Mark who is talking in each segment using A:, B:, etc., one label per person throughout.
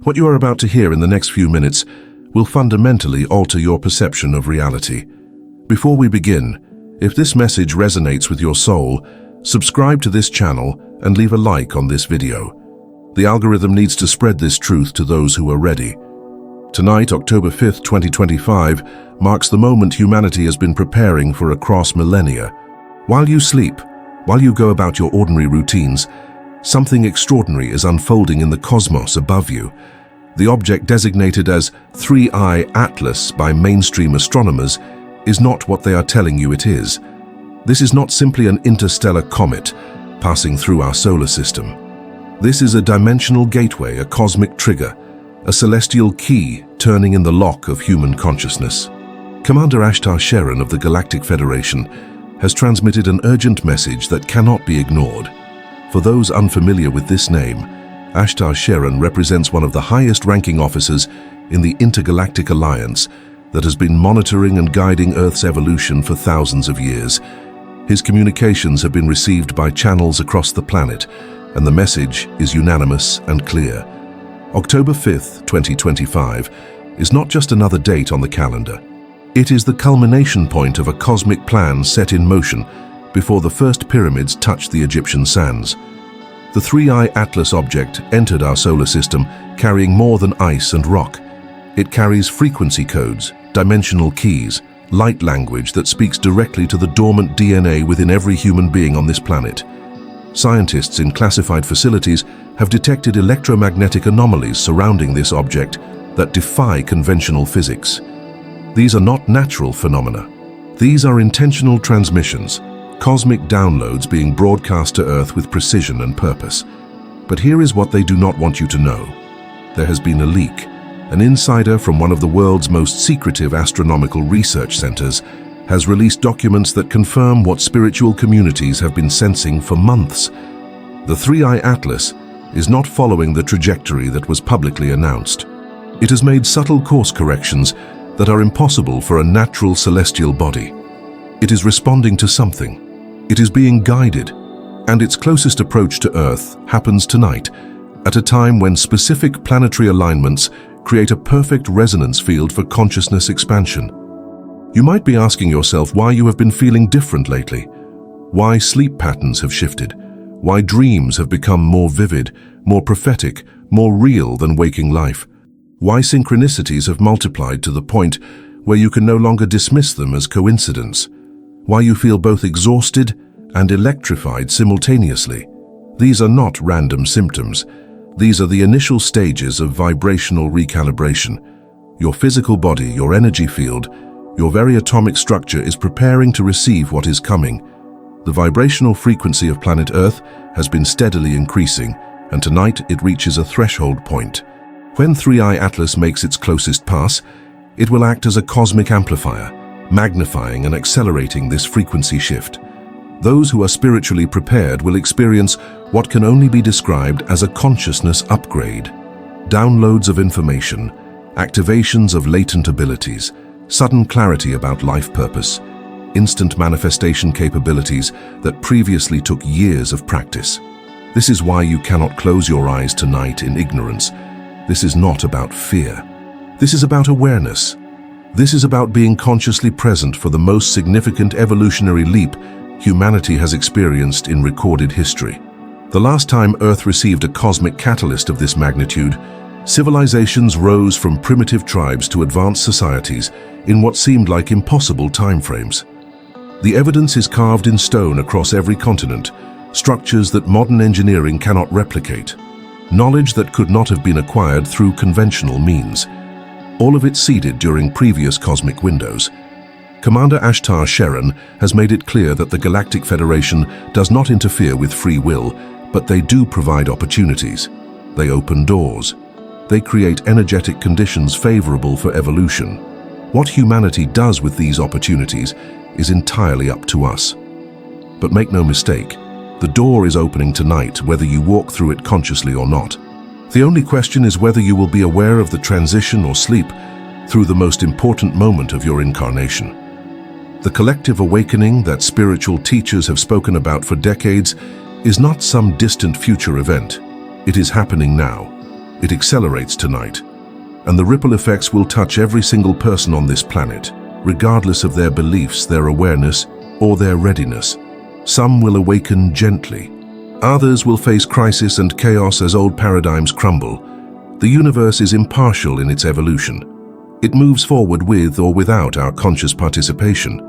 A: What you are about to hear in the next few minutes will fundamentally alter your perception of reality. Before we begin, if this message resonates with your soul, subscribe to this channel and leave a like on this video. The algorithm needs to spread this truth to those who are ready. Tonight, October 5th, 2025, marks the moment humanity has been preparing for across millennia. While you sleep, while you go about your ordinary routines, something extraordinary is unfolding in the cosmos above you. The object designated as 3I Atlas by mainstream astronomers is not what they are telling you it is. This is not simply an interstellar comet passing through our solar system. This is a dimensional gateway, a cosmic trigger, a celestial key turning in the lock of human consciousness. Commander Ashtar Sheran of the Galactic Federation has transmitted an urgent message that cannot be ignored. For those unfamiliar with this name, Ashtar Sheran represents one of the highest-ranking officers in the Intergalactic Alliance that has been monitoring and guiding Earth's evolution for thousands of years. His communications have been received by channels across the planet, and the message is unanimous and clear. October 5th, 2025, is not just another date on the calendar. It is the culmination point of a cosmic plan set in motion before the first pyramids touched the Egyptian sands. The 3I Atlas object entered our solar system carrying more than ice and rock. It carries frequency codes, dimensional keys, light language that speaks directly to the dormant DNA within every human being on this planet. Scientists in classified facilities have detected electromagnetic anomalies surrounding this object that defy conventional physics. These are not natural phenomena. These are intentional transmissions, cosmic downloads being broadcast to Earth with precision and purpose. But here is what they do not want you to know. There has been a leak. An insider from one of the world's most secretive astronomical research centers has released documents that confirm what spiritual communities have been sensing for months. The 3I Atlas is not following the trajectory that was publicly announced. It has made subtle course corrections that are impossible for a natural celestial body. It is responding to something. It is being guided, and its closest approach to Earth happens tonight, at a time when specific planetary alignments create a perfect resonance field for consciousness expansion. You might be asking yourself why you have been feeling different lately, why sleep patterns have shifted, why dreams have become more vivid, more prophetic, more real than waking life, why synchronicities have multiplied to the point where you can no longer dismiss them as coincidence, why you feel both exhausted and electrified simultaneously. These are not random symptoms. These are the initial stages of vibrational recalibration. Your physical body, your energy field, your very atomic structure is preparing to receive what is coming. The vibrational frequency of planet Earth has been steadily increasing, and tonight it reaches a threshold point. When 3I Atlas makes its closest pass, it will act as a cosmic amplifier, magnifying and accelerating this frequency shift. Those who are spiritually prepared will experience what can only be described as a consciousness upgrade. Downloads of information, activations of latent abilities, sudden clarity about life purpose, instant manifestation capabilities that previously took years of practice. This is why you cannot close your eyes tonight in ignorance. This is not about fear. This is about awareness. This is about being consciously present for the most significant evolutionary leap humanity has experienced in recorded history. The last time Earth received a cosmic catalyst of this magnitude, civilizations rose from primitive tribes to advanced societies in what seemed like impossible timeframes. The evidence is carved in stone across every continent, structures that modern engineering cannot replicate, knowledge that could not have been acquired through conventional means, all of it seeded during previous cosmic windows. Commander Ashtar Sheran has made it clear that the Galactic Federation does not interfere with free will, but they do provide opportunities. They open doors. They create energetic conditions favorable for evolution. What humanity does with these opportunities is entirely up to us. But make no mistake, the door is opening tonight, whether you walk through it consciously or not. The only question is whether you will be aware of the transition or sleep through the most important moment of your incarnation. The collective awakening that spiritual teachers have spoken about for decades is not some distant future event. It is happening now. It accelerates tonight, and the ripple effects will touch every single person on this planet, regardless of their beliefs, their awareness, or their readiness. Some will awaken gently. Others will face crisis and chaos as old paradigms crumble. The universe is impartial in its evolution. It moves forward with or without our conscious participation.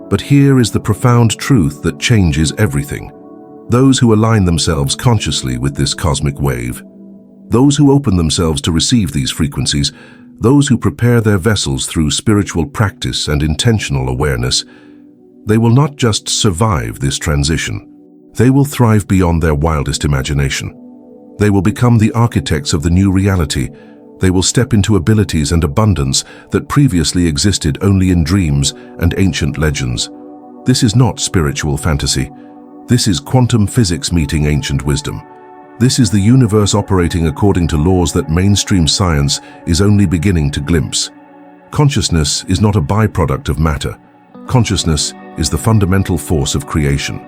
A: But here is the profound truth that changes everything. Those who align themselves consciously with this cosmic wave, those who open themselves to receive these frequencies, those who prepare their vessels through spiritual practice and intentional awareness, they will not just survive this transition. They will thrive beyond their wildest imagination. They will become the architects of the new reality. They will step into abilities and abundance that previously existed only in dreams and ancient legends. This is not spiritual fantasy. This is quantum physics meeting ancient wisdom. This is the universe operating according to laws that mainstream science is only beginning to glimpse. Consciousness is not a byproduct of matter. Consciousness is the fundamental force of creation.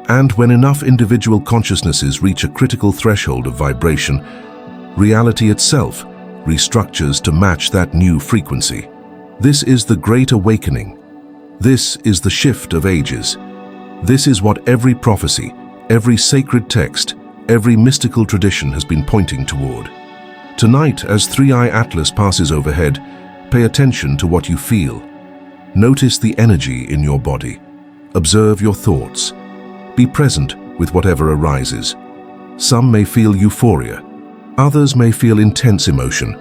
A: And when enough individual consciousnesses reach a critical threshold of vibration, reality itself restructures to match that new frequency. This is the Great Awakening. This is the shift of ages. This is what every prophecy, every sacred text, every mystical tradition has been pointing toward. Tonight, as Three-Eye Atlas passes overhead, pay attention to what you feel. Notice the energy in your body. Observe your thoughts. Be present with whatever arises. Some may feel euphoria. Others may feel intense emotion,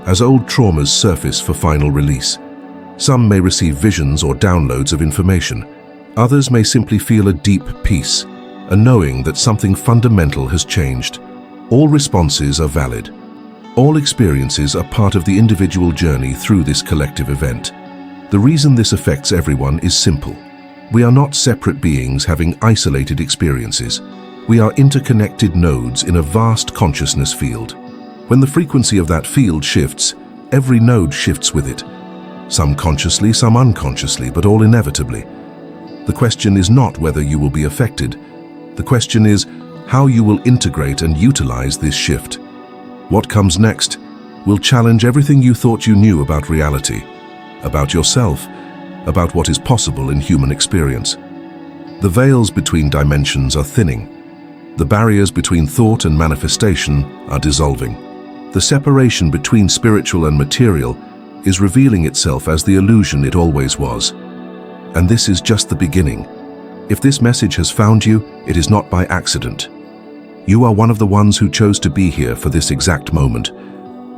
A: as old traumas surface for final release. Some may receive visions or downloads of information. Others may simply feel a deep peace, a knowing that something fundamental has changed. All responses are valid. All experiences are part of the individual journey through this collective event. The reason this affects everyone is simple. We are not separate beings having isolated experiences. We are interconnected nodes in a vast consciousness field. When the frequency of that field shifts, every node shifts with it. Some consciously, some unconsciously, but all inevitably. The question is not whether you will be affected. The question is how you will integrate and utilize this shift. What comes next will challenge everything you thought you knew about reality, about yourself, about what is possible in human experience. The veils between dimensions are thinning. The barriers between thought and manifestation are dissolving. The separation between spiritual and material is revealing itself as the illusion it always was. And this is just the beginning. If this message has found you, it is not by accident. You are one of the ones who chose to be here for this exact moment.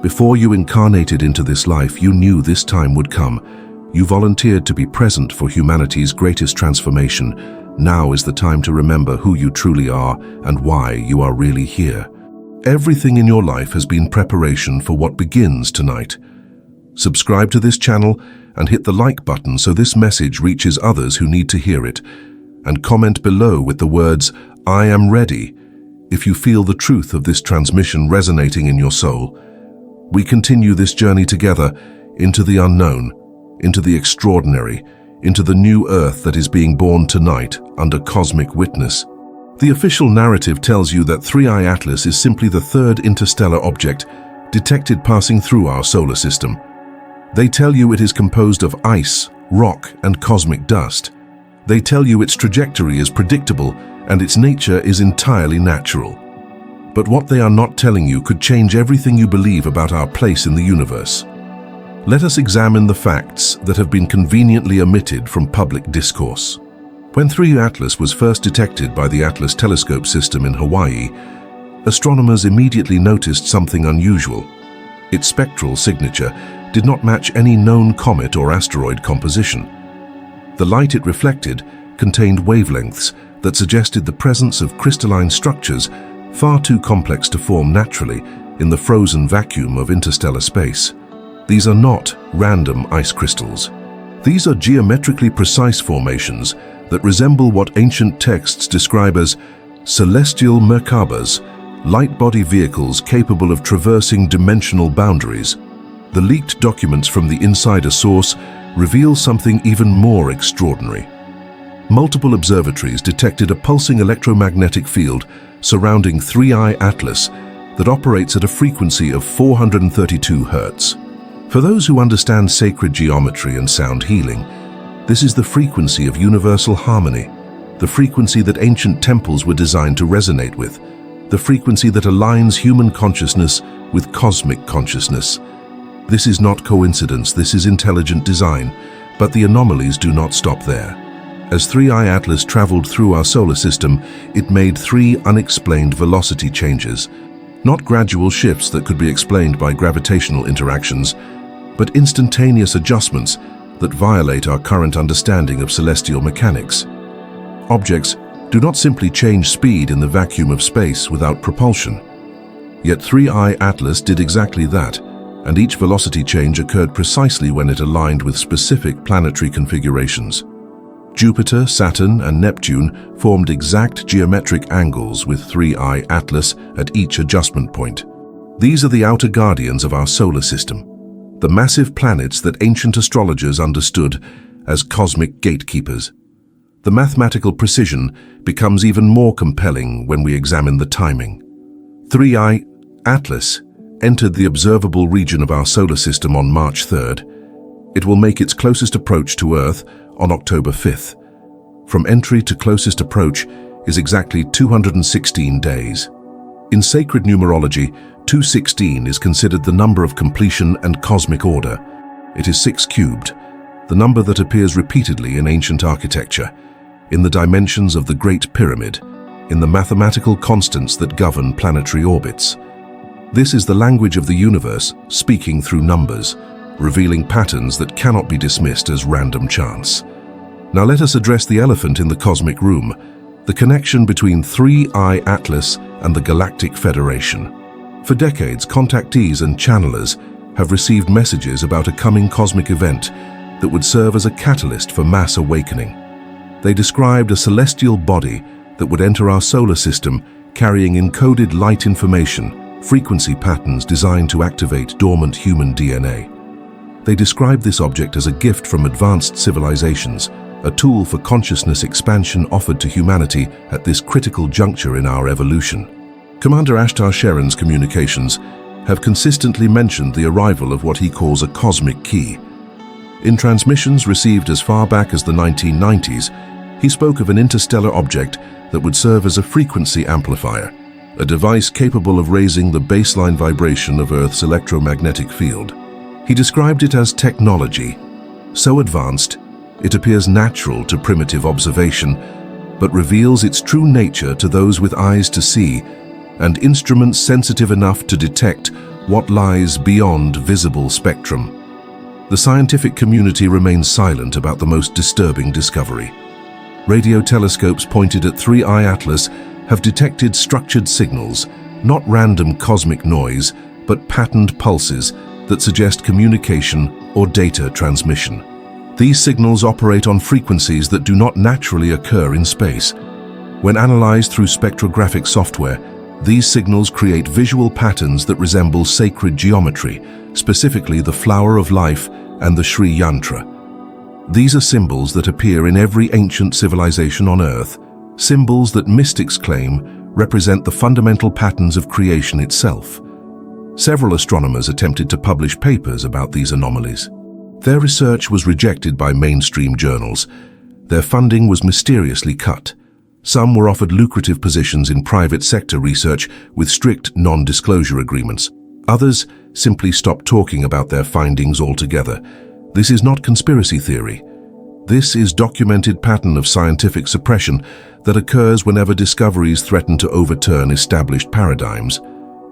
A: Before you incarnated into this life, you knew this time would come. You volunteered to be present for humanity's greatest transformation. Now is the time to remember who you truly are and why you are really here. Everything in your life has been preparation for what begins tonight. Subscribe to this channel and hit the like button so this message reaches others who need to hear it. And comment below with the words, "I am ready," if you feel the truth of this transmission resonating in your soul. We continue this journey together into the unknown, into the extraordinary, into the new Earth that is being born tonight under cosmic witness. The official narrative tells you that Three-Eye Atlas is simply the third interstellar object detected passing through our solar system. They tell you it is composed of ice, rock, and cosmic dust. They tell you its trajectory is predictable and its nature is entirely natural. But what they are not telling you could change everything you believe about our place in the universe. Let us examine the facts that have been conveniently omitted from public discourse. When Three-Eye Atlas was first detected by the Atlas telescope system in Hawaii, astronomers immediately noticed something unusual. Its spectral signature did not match any known comet or asteroid composition. The light it reflected contained wavelengths that suggested the presence of crystalline structures far too complex to form naturally in the frozen vacuum of interstellar space. These are not random ice crystals. These are geometrically precise formations that resemble what ancient texts describe as celestial Merkabas, light body vehicles capable of traversing dimensional boundaries. The leaked documents from the insider source reveal something even more extraordinary. Multiple observatories detected a pulsing electromagnetic field surrounding Three-Eye Atlas that operates at a frequency of 432 Hz. For those who understand sacred geometry and sound healing, this is the frequency of universal harmony, the frequency that ancient temples were designed to resonate with, the frequency that aligns human consciousness with cosmic consciousness. This is not coincidence, this is intelligent design, but the anomalies do not stop there. As 3I Atlas traveled through our solar system, it made 3 unexplained velocity changes, not gradual shifts that could be explained by gravitational interactions, but instantaneous adjustments that violate our current understanding of celestial mechanics. Objects do not simply change speed in the vacuum of space without propulsion. Yet 3I Atlas did exactly that, and each velocity change occurred precisely when it aligned with specific planetary configurations. Jupiter, Saturn, and Neptune formed exact geometric angles with 3I Atlas at each adjustment point. These are the outer guardians of our solar system, the massive planets that ancient astrologers understood as cosmic gatekeepers. The mathematical precision becomes even more compelling when we examine the timing. 3I Atlas entered the observable region of our solar system on March 3rd. It will make its closest approach to Earth on October 5th. From entry to closest approach is exactly 216 days. In sacred numerology, 216 is considered the number of completion and cosmic order. It is 6 cubed, the number that appears repeatedly in ancient architecture, in the dimensions of the Great Pyramid, in the mathematical constants that govern planetary orbits. This is the language of the universe speaking through numbers, revealing patterns that cannot be dismissed as random chance. Now let us address the elephant in the cosmic room, the connection between 3I Atlas and the Galactic Federation. For decades, contactees and channelers have received messages about a coming cosmic event that would serve as a catalyst for mass awakening. They described a celestial body that would enter our solar system carrying encoded light information, frequency patterns designed to activate dormant human DNA. They described this object as a gift from advanced civilizations, a tool for consciousness expansion offered to humanity at this critical juncture in our evolution. Commander Ashtar Sheran's communications have consistently mentioned the arrival of what he calls a cosmic key. In transmissions received as far back as the 1990s, he spoke of an interstellar object that would serve as a frequency amplifier, a device capable of raising the baseline vibration of Earth's electromagnetic field. He described it as technology, so advanced it appears natural to primitive observation, but reveals its true nature to those with eyes to see and instruments sensitive enough to detect what lies beyond visible spectrum. The scientific community remains silent about the most disturbing discovery. Radio telescopes pointed at 3I Atlas have detected structured signals, not random cosmic noise, but patterned pulses that suggest communication or data transmission. These signals operate on frequencies that do not naturally occur in space. When analyzed through spectrographic software, these signals create visual patterns that resemble sacred geometry, specifically the flower of life and the Sri Yantra. These are symbols that appear in every ancient civilization on Earth, symbols that mystics claim represent the fundamental patterns of creation itself. Several astronomers attempted to publish papers about these anomalies. Their research was rejected by mainstream journals. Their funding was mysteriously cut. Some were offered lucrative positions in private sector research with strict non-disclosure agreements. Others simply stopped talking about their findings altogether. This is not conspiracy theory. This is documented pattern of scientific suppression that occurs whenever discoveries threaten to overturn established paradigms.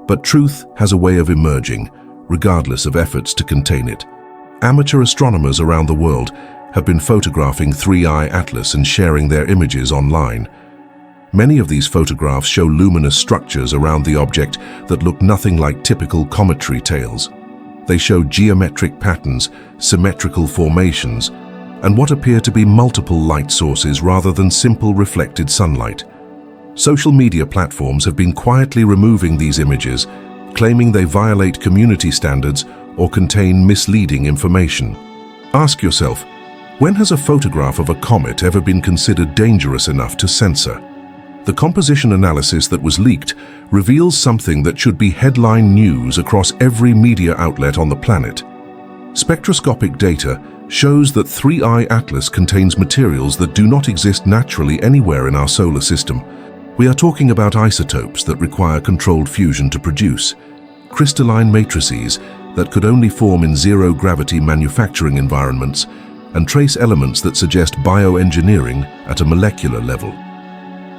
A: But truth has a way of emerging, regardless of efforts to contain it. Amateur astronomers around the world have been photographing 3I Atlas and sharing their images online. Many of these photographs show luminous structures around the object that look nothing like typical cometary tales. They show geometric patterns, symmetrical formations, and what appear to be multiple light sources rather than simple reflected sunlight. Social media platforms have been quietly removing these images, claiming they violate community standards or contain misleading information. Ask yourself, when has a photograph of a comet ever been considered dangerous enough to censor? The composition analysis that was leaked reveals something that should be headline news across every media outlet on the planet. Spectroscopic data shows that 3I Atlas contains materials that do not exist naturally anywhere in our solar system. We are talking about isotopes that require controlled fusion to produce, crystalline matrices that could only form in zero-gravity manufacturing environments, and trace elements that suggest bioengineering at a molecular level.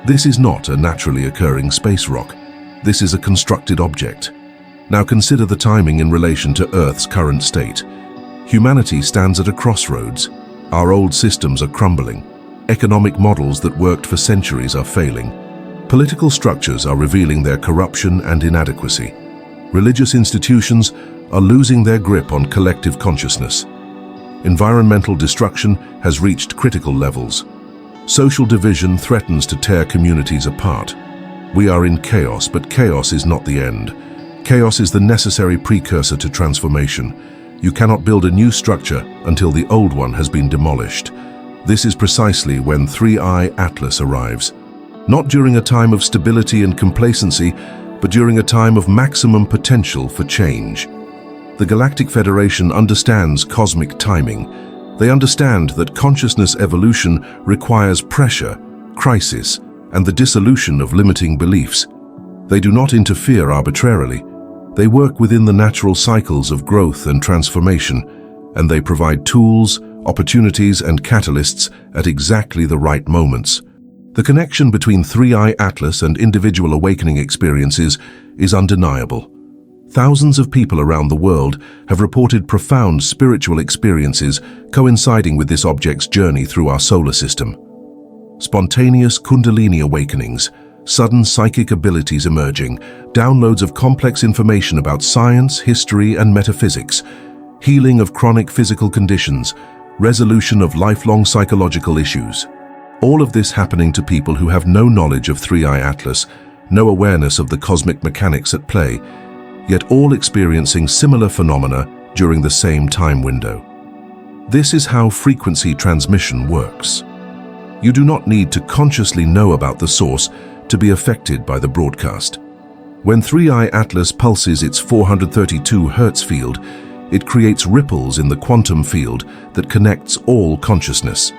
A: This is not a naturally occurring space rock. This is a constructed object. Now consider the timing in relation to Earth's current state. Humanity stands at a crossroads. Our old systems are crumbling. Economic models that worked for centuries are failing. Political structures are revealing their corruption and inadequacy. Religious institutions are losing their grip on collective consciousness. Environmental destruction has reached critical levels. Social division threatens to tear communities apart. We are in chaos, but chaos is not the end. Chaos is the necessary precursor to transformation. You cannot build a new structure until the old one has been demolished. This is precisely when 3I Atlas arrives. Not during a time of stability and complacency, but during a time of maximum potential for change. The Galactic Federation understands cosmic timing. They understand that consciousness evolution requires pressure, crisis, and the dissolution of limiting beliefs. They do not interfere arbitrarily. They work within the natural cycles of growth and transformation, and they provide tools, opportunities, and catalysts at exactly the right moments. The connection between 3I Atlas and individual awakening experiences is undeniable. Thousands of people around the world have reported profound spiritual experiences coinciding with this object's journey through our solar system. Spontaneous Kundalini awakenings, sudden psychic abilities emerging, downloads of complex information about science, history, and metaphysics, healing of chronic physical conditions, resolution of lifelong psychological issues. All of this happening to people who have no knowledge of 3I Atlas, no awareness of the cosmic mechanics at play, yet all experiencing similar phenomena during the same time window. This is how frequency transmission works. You do not need to consciously know about the source to be affected by the broadcast. When 3I Atlas pulses its 432 Hz field, it creates ripples in the quantum field that connects all consciousness.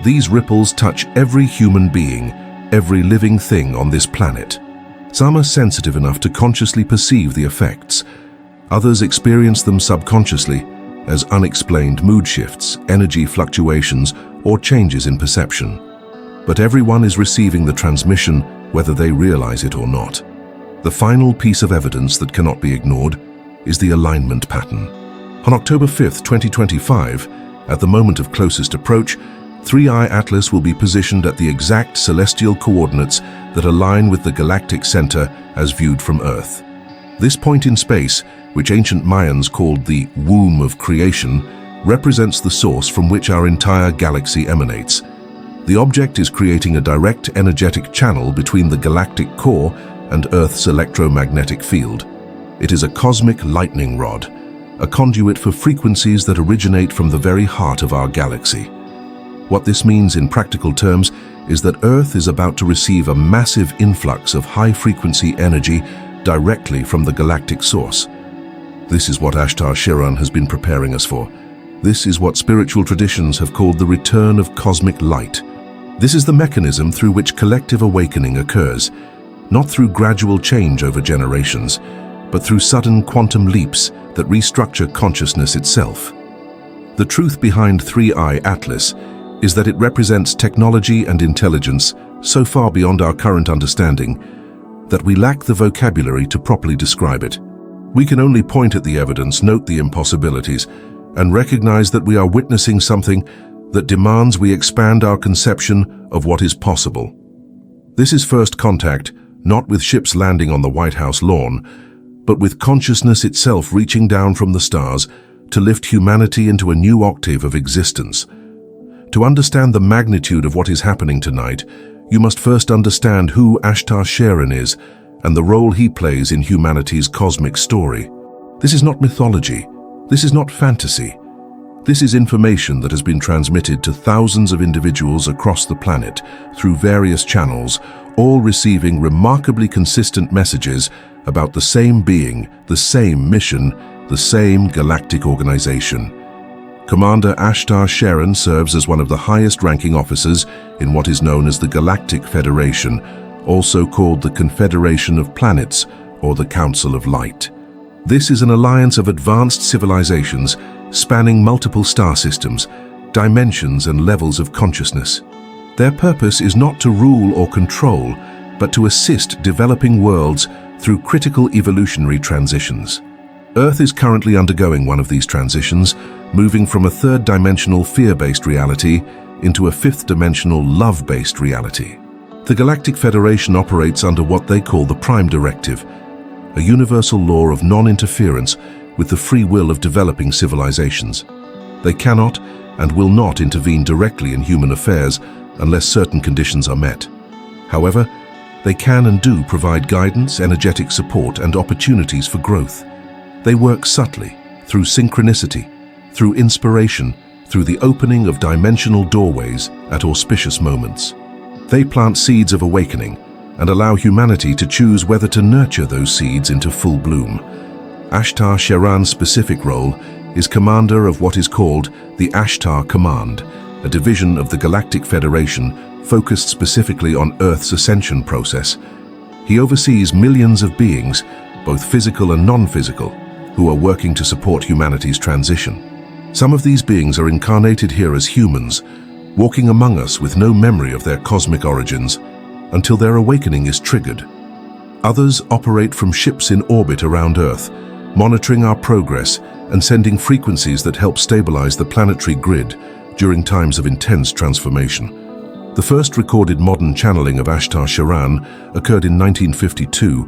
A: These ripples touch every human being, every living thing on this planet. Some are sensitive enough to consciously perceive the effects. Others experience them subconsciously as unexplained mood shifts, energy fluctuations, or changes in perception. But everyone is receiving the transmission, whether they realize it or not. The final piece of evidence that cannot be ignored is the alignment pattern. On October 5, 2025, at the moment of closest approach, 3I Atlas will be positioned at the exact celestial coordinates that align with the galactic center as viewed from Earth. This point in space, which ancient Mayans called the womb of creation, represents the source from which our entire galaxy emanates. The object is creating a direct energetic channel between the galactic core and Earth's electromagnetic field. It is a cosmic lightning rod, a conduit for frequencies that originate from the very heart of our galaxy. What this means in practical terms is that Earth is about to receive a massive influx of high-frequency energy directly from the galactic source. This is what Ashtar Sheran has been preparing us for. This is what spiritual traditions have called the return of cosmic light. This is the mechanism through which collective awakening occurs, not through gradual change over generations, but through sudden quantum leaps that restructure consciousness itself. The truth behind 3I Atlas is that it represents technology and intelligence so far beyond our current understanding that we lack the vocabulary to properly describe it. We can only point at the evidence, note the impossibilities, and recognize that we are witnessing something that demands we expand our conception of what is possible. This is first contact, not with ships landing on the White House lawn, but with consciousness itself reaching down from the stars to lift humanity into a new octave of existence. To understand the magnitude of what is happening tonight, you must first understand who Ashtar Sheran is and the role he plays in humanity's cosmic story. This is not mythology. This is not fantasy. This is information that has been transmitted to thousands of individuals across the planet through various channels, all receiving remarkably consistent messages about the same being, the same mission, the same galactic organization. Commander Ashtar Sheran serves as one of the highest-ranking officers in what is known as the Galactic Federation, also called the Confederation of Planets or the Council of Light. This is an alliance of advanced civilizations spanning multiple star systems, dimensions and levels of consciousness. Their purpose is not to rule or control, but to assist developing worlds through critical evolutionary transitions. Earth is currently undergoing one of these transitions, moving from a third-dimensional fear-based reality into a fifth-dimensional love-based reality. The Galactic Federation operates under what they call the Prime Directive, a universal law of non-interference with the free will of developing civilizations. They cannot and will not intervene directly in human affairs unless certain conditions are met. However, they can and do provide guidance, energetic support, and opportunities for growth. They work subtly, through synchronicity, through inspiration, through the opening of dimensional doorways at auspicious moments. They plant seeds of awakening and allow humanity to choose whether to nurture those seeds into full bloom. Ashtar Sheran's specific role is commander of what is called the Ashtar Command, a division of the Galactic Federation focused specifically on Earth's ascension process. He oversees millions of beings, both physical and non-physical, who are working to support humanity's transition. Some of these beings are incarnated here as humans, walking among us with no memory of their cosmic origins until their awakening is triggered. Others operate from ships in orbit around Earth, monitoring our progress and sending frequencies that help stabilize the planetary grid during times of intense transformation. The first recorded modern channeling of Ashtar Sheran occurred in 1952,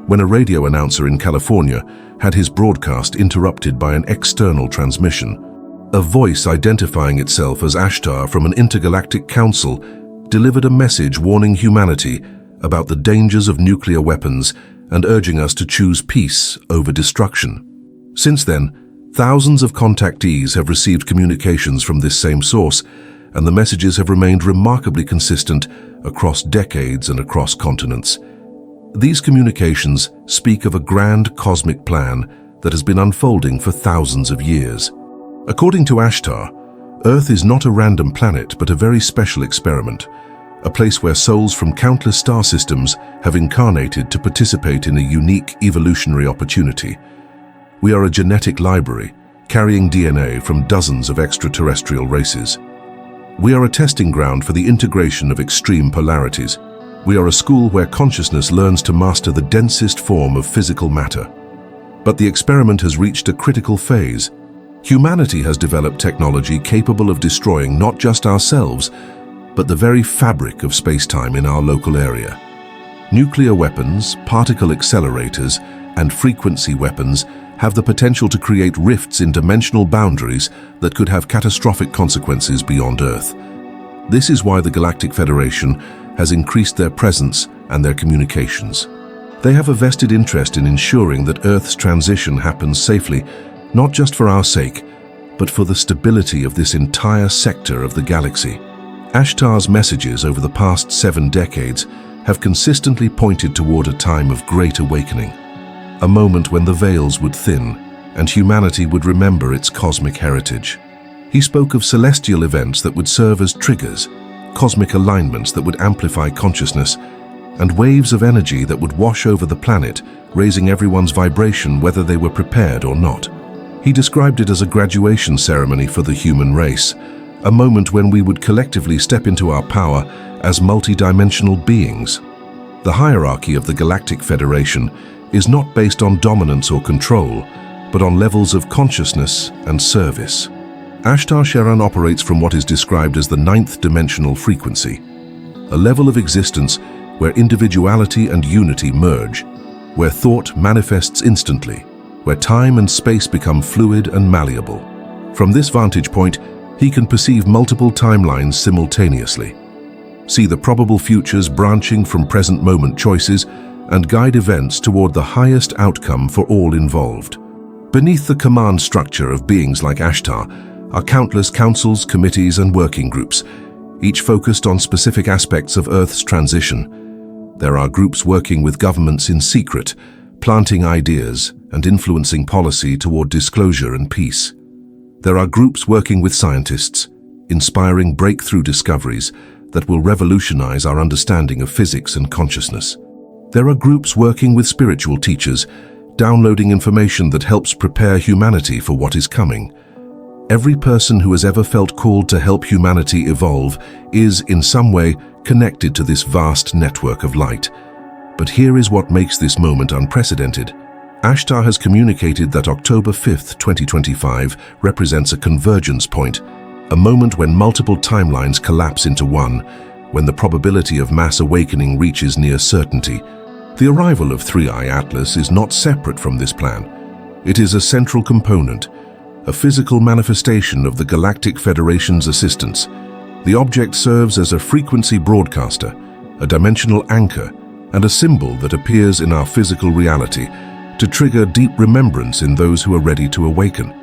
A: when a radio announcer in California had his broadcast interrupted by an external transmission. A voice identifying itself as Ashtar from an intergalactic council delivered a message warning humanity about the dangers of nuclear weapons and urging us to choose peace over destruction. Since then, thousands of contactees have received communications from this same source, and the messages have remained remarkably consistent across decades and across continents. These communications speak of a grand cosmic plan that has been unfolding for thousands of years. According to Ashtar, Earth is not a random planet but a very special experiment, a place where souls from countless star systems have incarnated to participate in a unique evolutionary opportunity. We are a genetic library, carrying DNA from dozens of extraterrestrial races. We are a testing ground for the integration of extreme polarities. We are a school where consciousness learns to master the densest form of physical matter. But the experiment has reached a critical phase. Humanity has developed technology capable of destroying not just ourselves, but the very fabric of space-time in our local area. Nuclear weapons, particle accelerators, and frequency weapons have the potential to create rifts in dimensional boundaries that could have catastrophic consequences beyond Earth. This is why the Galactic Federation has increased their presence and their communications. They have a vested interest in ensuring that Earth's transition happens safely, not just for our sake, but for the stability of this entire sector of the galaxy. Ashtar's messages over the past 7 decades have consistently pointed toward a time of great awakening, a moment when the veils would thin and humanity would remember its cosmic heritage. He spoke of celestial events that would serve as triggers, cosmic alignments that would amplify consciousness, and waves of energy that would wash over the planet, raising everyone's vibration whether they were prepared or not. He described it as a graduation ceremony for the human race, a moment when we would collectively step into our power as multi-dimensional beings. The hierarchy of the Galactic Federation is not based on dominance or control, but on levels of consciousness and service. Ashtar Sheran operates from what is described as the 9th dimensional frequency, a level of existence where individuality and unity merge, where thought manifests instantly, where time and space become fluid and malleable. From this vantage point, he can perceive multiple timelines simultaneously, see the probable futures branching from present moment choices, and guide events toward the highest outcome for all involved. Beneath the command structure of beings like Ashtar are countless councils, committees, and working groups, each focused on specific aspects of Earth's transition. There are groups working with governments in secret, planting ideas and influencing policy toward disclosure and peace. There are groups working with scientists, inspiring breakthrough discoveries that will revolutionize our understanding of physics and consciousness. There are groups working with spiritual teachers, downloading information that helps prepare humanity for what is coming. Every person who has ever felt called to help humanity evolve is, in some way, connected to this vast network of light. But here is what makes this moment unprecedented. Ashtar has communicated that October 5th, 2025 represents a convergence point, a moment when multiple timelines collapse into one, when the probability of mass awakening reaches near certainty. The arrival of 3i Atlas is not separate from this plan. It is a central component, a physical manifestation of the Galactic Federation's assistance. The object serves as a frequency broadcaster, a dimensional anchor, and a symbol that appears in our physical reality to trigger deep remembrance in those who are ready to awaken.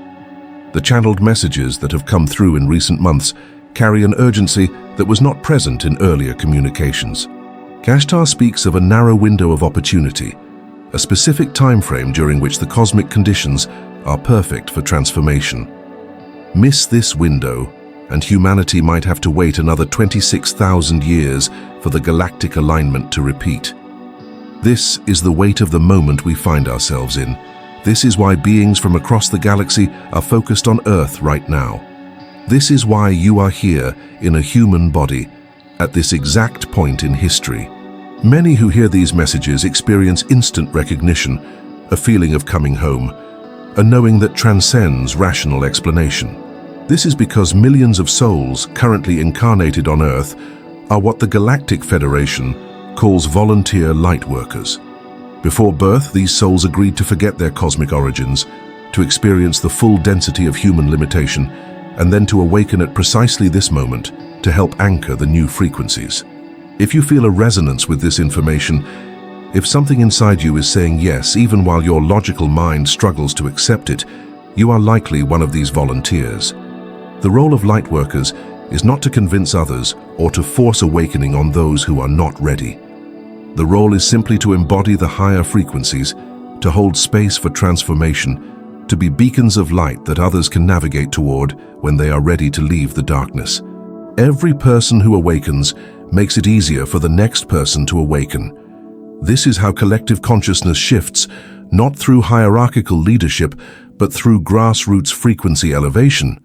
A: The channeled messages that have come through in recent months carry an urgency that was not present in earlier communications. Ashtar speaks of a narrow window of opportunity, a specific time frame during which the cosmic conditions are perfect for transformation. Miss this window, and humanity might have to wait another 26,000 years for the galactic alignment to repeat. This is the weight of the moment we find ourselves in. This is why beings from across the galaxy are focused on Earth right now. This is why you are here in a human body, at this exact point in history. Many who hear these messages experience instant recognition, a feeling of coming home, a knowing that transcends rational explanation. This is because millions of souls currently incarnated on Earth are what the Galactic Federation calls volunteer light workers. Before birth, these souls agreed to forget their cosmic origins, to experience the full density of human limitation, and then to awaken at precisely this moment to help anchor the new frequencies. If you feel a resonance with this information, if something inside you is saying yes, even while your logical mind struggles to accept it, you are likely one of these volunteers. The role of light workers is not to convince others or to force awakening on those who are not ready. The role is simply to embody the higher frequencies, to hold space for transformation, to be beacons of light that others can navigate toward when they are ready to leave the darkness. Every person who awakens makes it easier for the next person to awaken. This is how collective consciousness shifts, not through hierarchical leadership, but through grassroots frequency elevation.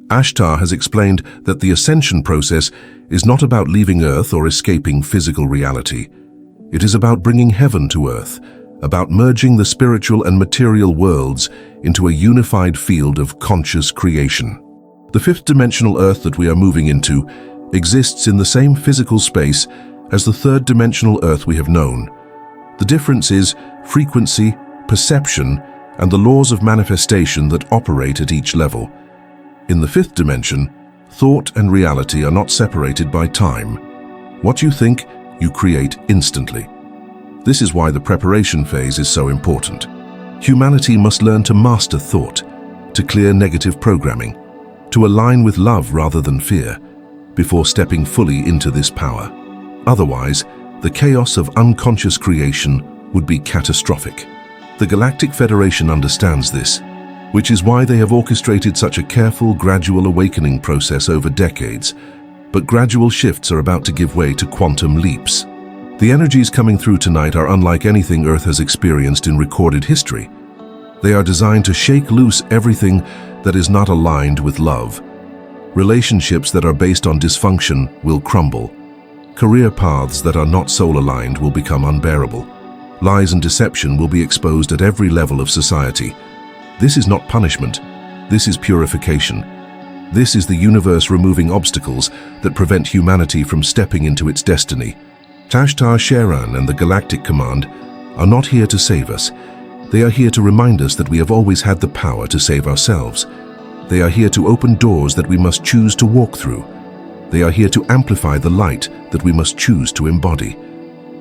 A: Ashtar has explained that the ascension process is not about leaving Earth or escaping physical reality. It is about bringing heaven to Earth, about merging the spiritual and material worlds into a unified field of conscious creation. The fifth dimensional Earth that we are moving into exists in the same physical space as the third dimensional Earth we have known. The difference is frequency, perception, and the laws of manifestation that operate at each level. In the fifth dimension, thought and reality are not separated by time. What you think, you create instantly. This is why the preparation phase is so important. Humanity must learn to master thought, to clear negative programming, to align with love rather than fear, before stepping fully into this power. Otherwise, the chaos of unconscious creation would be catastrophic. The Galactic Federation understands this, which is why they have orchestrated such a careful, gradual awakening process over decades. But gradual shifts are about to give way to quantum leaps. The energies coming through tonight are unlike anything Earth has experienced in recorded history. They are designed to shake loose everything that is not aligned with love. Relationships that are based on dysfunction will crumble. Career paths that are not soul-aligned will become unbearable. Lies and deception will be exposed at every level of society. This is not punishment. This is purification. This is the universe removing obstacles that prevent humanity from stepping into its destiny. Astar Sheran and the Galactic Command are not here to save us. They are here to remind us that we have always had the power to save ourselves. They are here to open doors that we must choose to walk through. They are here to amplify the light that we must choose to embody.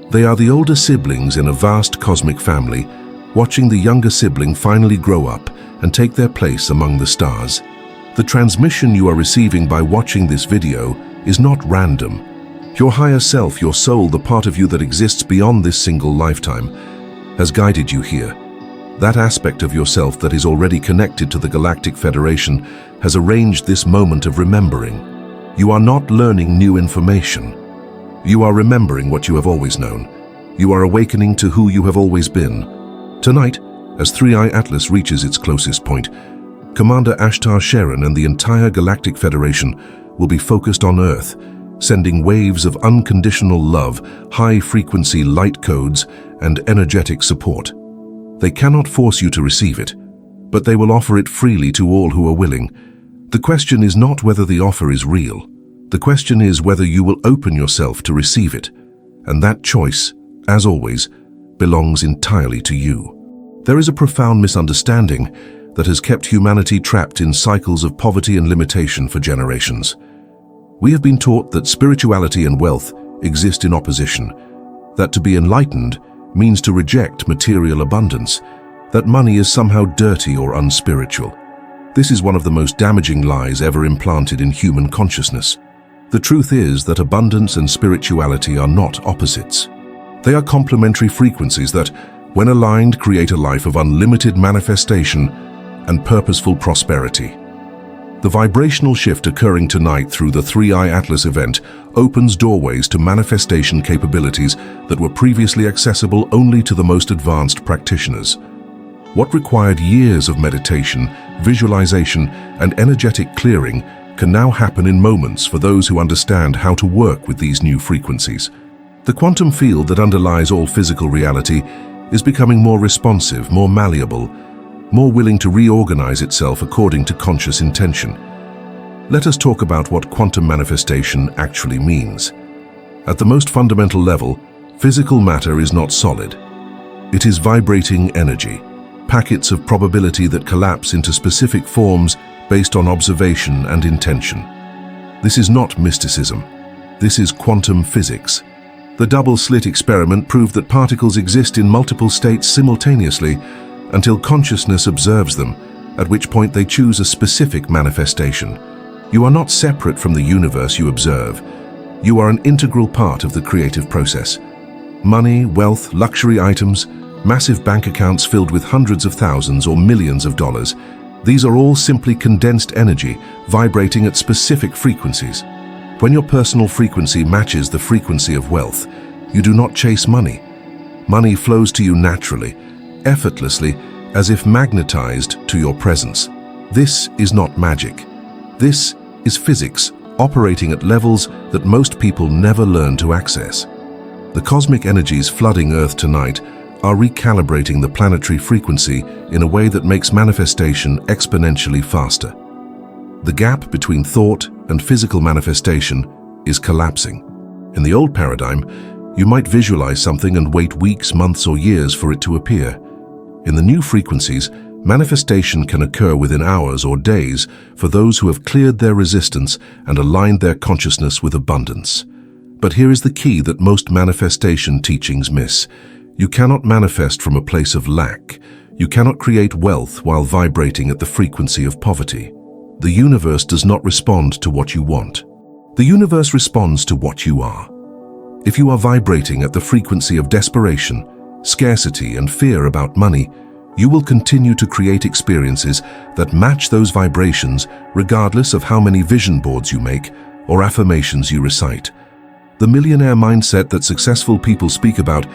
A: They are the older siblings in a vast cosmic family, watching the younger sibling finally grow up and take their place among the stars. The transmission you are receiving by watching this video is not random. Your higher self, your soul, the part of you that exists beyond this single lifetime, has guided you here. That aspect of yourself that is already connected to the Galactic Federation has arranged this moment of remembering. You are not learning new information. You are remembering what you have always known. You are awakening to who you have always been. Tonight, as 3i Atlas reaches its closest point, Commander Ashtar Sheran and the entire Galactic Federation will be focused on Earth, sending waves of unconditional love, high-frequency light codes, and energetic support. They cannot force you to receive it, but they will offer it freely to all who are willing. The question is not whether the offer is real. The question is whether you will open yourself to receive it, and that choice, as always, belongs entirely to you. There is a profound misunderstanding that has kept humanity trapped in cycles of poverty and limitation for generations. We have been taught that spirituality and wealth exist in opposition, that to be enlightened means to reject material abundance, that money is somehow dirty or unspiritual. This is one of the most damaging lies ever implanted in human consciousness. The truth is that abundance and spirituality are not opposites. They are complementary frequencies that, when aligned, create a life of unlimited manifestation and purposeful prosperity. The vibrational shift occurring tonight through the 3i Atlas event opens doorways to manifestation capabilities that were previously accessible only to the most advanced practitioners. What required years of meditation, visualization, and energetic clearing can now happen in moments for those who understand how to work with these new frequencies. The quantum field that underlies all physical reality is becoming more responsive, more malleable, more willing to reorganize itself according to conscious intention. Let us talk about what quantum manifestation actually means. At the most fundamental level, physical matter is not solid. It is vibrating energy, packets of probability that collapse into specific forms based on observation and intention. This is not mysticism. This is quantum physics. The double-slit experiment proved that particles exist in multiple states simultaneously until consciousness observes them, at which point they choose a specific manifestation. You are not separate from the universe you observe. You are an integral part of the creative process. Money, wealth, luxury items, massive bank accounts filled with hundreds of thousands or millions of dollars, these are all simply condensed energy vibrating at specific frequencies. When your personal frequency matches the frequency of wealth, you do not chase money. Money flows to you naturally, effortlessly, as if magnetized to your presence. This is not magic. This is physics operating at levels that most people never learn to access. The cosmic energies flooding Earth tonight are recalibrating the planetary frequency in a way that makes manifestation exponentially faster. The gap between thought and physical manifestation is collapsing. In the old paradigm, you might visualize something and wait weeks, months, or years for it to appear. In the new frequencies, manifestation can occur within hours or days for those who have cleared their resistance and aligned their consciousness with abundance. But here is the key that most manifestation teachings miss. You cannot manifest from a place of lack. You cannot create wealth while vibrating at the frequency of poverty. The universe does not respond to what you want. The universe responds to what you are. If you are vibrating at the frequency of desperation, scarcity, and fear about money, you will continue to create experiences that match those vibrations regardless of how many vision boards you make or affirmations you recite. The millionaire mindset that successful people speak about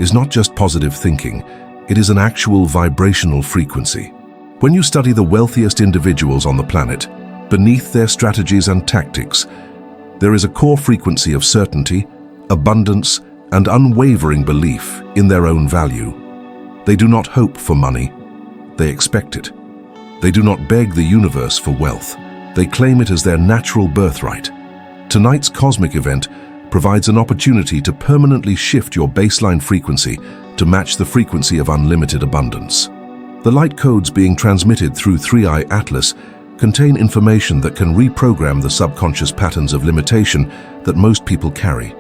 A: is not just positive thinking, it is an actual vibrational frequency. When you study the wealthiest individuals on the planet, beneath their strategies and tactics, there is a core frequency of certainty, abundance, and unwavering belief in their own value. They do not hope for money, they expect it. They do not beg the universe for wealth, they claim it as their natural birthright. Tonight's cosmic event provides an opportunity to permanently shift your baseline frequency to match the frequency of unlimited abundance. The light codes being transmitted through 3i Atlas contain information that can reprogram the subconscious patterns of limitation that most people carry.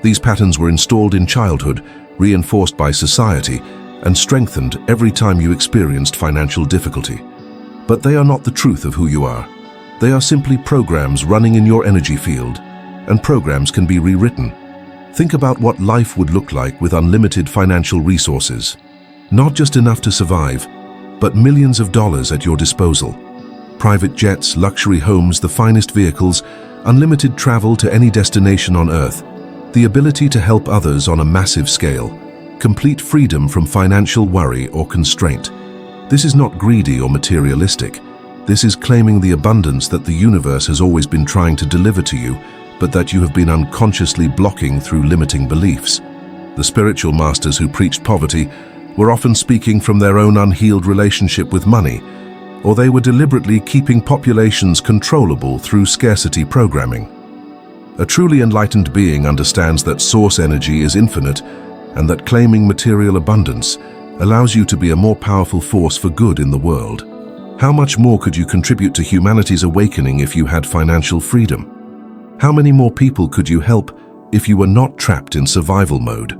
A: These patterns were installed in childhood, reinforced by society, and strengthened every time you experienced financial difficulty. But they are not the truth of who you are. They are simply programs running in your energy field, and programs can be rewritten. Think about what life would look like with unlimited financial resources. Not just enough to survive, but millions of dollars at your disposal. Private jets, luxury homes, the finest vehicles, unlimited travel to any destination on Earth, the ability to help others on a massive scale, complete freedom from financial worry or constraint. This is not greedy or materialistic. This is claiming the abundance that the universe has always been trying to deliver to you, but that you have been unconsciously blocking through limiting beliefs. The spiritual masters who preached poverty were often speaking from their own unhealed relationship with money, or they were deliberately keeping populations controllable through scarcity programming. A truly enlightened being understands that source energy is infinite and that claiming material abundance allows you to be a more powerful force for good in the world. How much more could you contribute to humanity's awakening if you had financial freedom? How many more people could you help if you were not trapped in survival mode?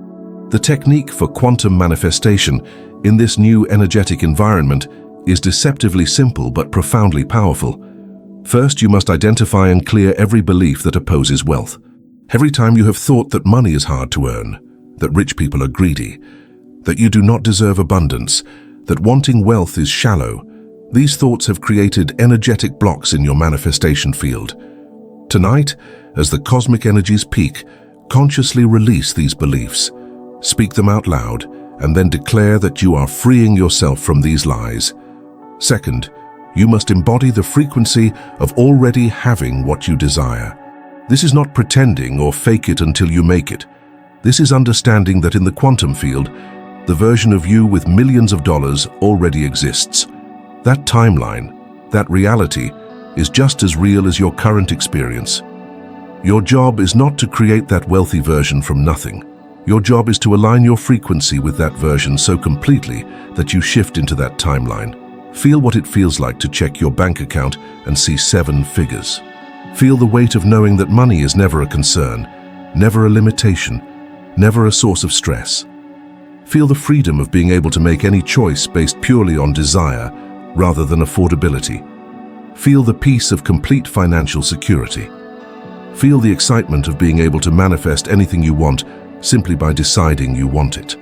A: The technique for quantum manifestation in this new energetic environment is deceptively simple but profoundly powerful. First, you must identify and clear every belief that opposes wealth. Every time you have thought that money is hard to earn, that rich people are greedy, that you do not deserve abundance, that wanting wealth is shallow, these thoughts have created energetic blocks in your manifestation field. Tonight, as the cosmic energies peak, consciously release these beliefs. Speak them out loud, and then declare that you are freeing yourself from these lies. Second, you must embody the frequency of already having what you desire. This is not pretending or fake it until you make it. This is understanding that in the quantum field, the version of you with millions of dollars already exists. That timeline, that reality, is just as real as your current experience. Your job is not to create that wealthy version from nothing. Your job is to align your frequency with that version so completely that you shift into that timeline. Feel what it feels like to check your bank account and see 7 figures. Feel the weight of knowing that money is never a concern, never a limitation, never a source of stress. Feel the freedom of being able to make any choice based purely on desire rather than affordability. Feel the peace of complete financial security. Feel the excitement of being able to manifest anything you want simply by deciding you want it.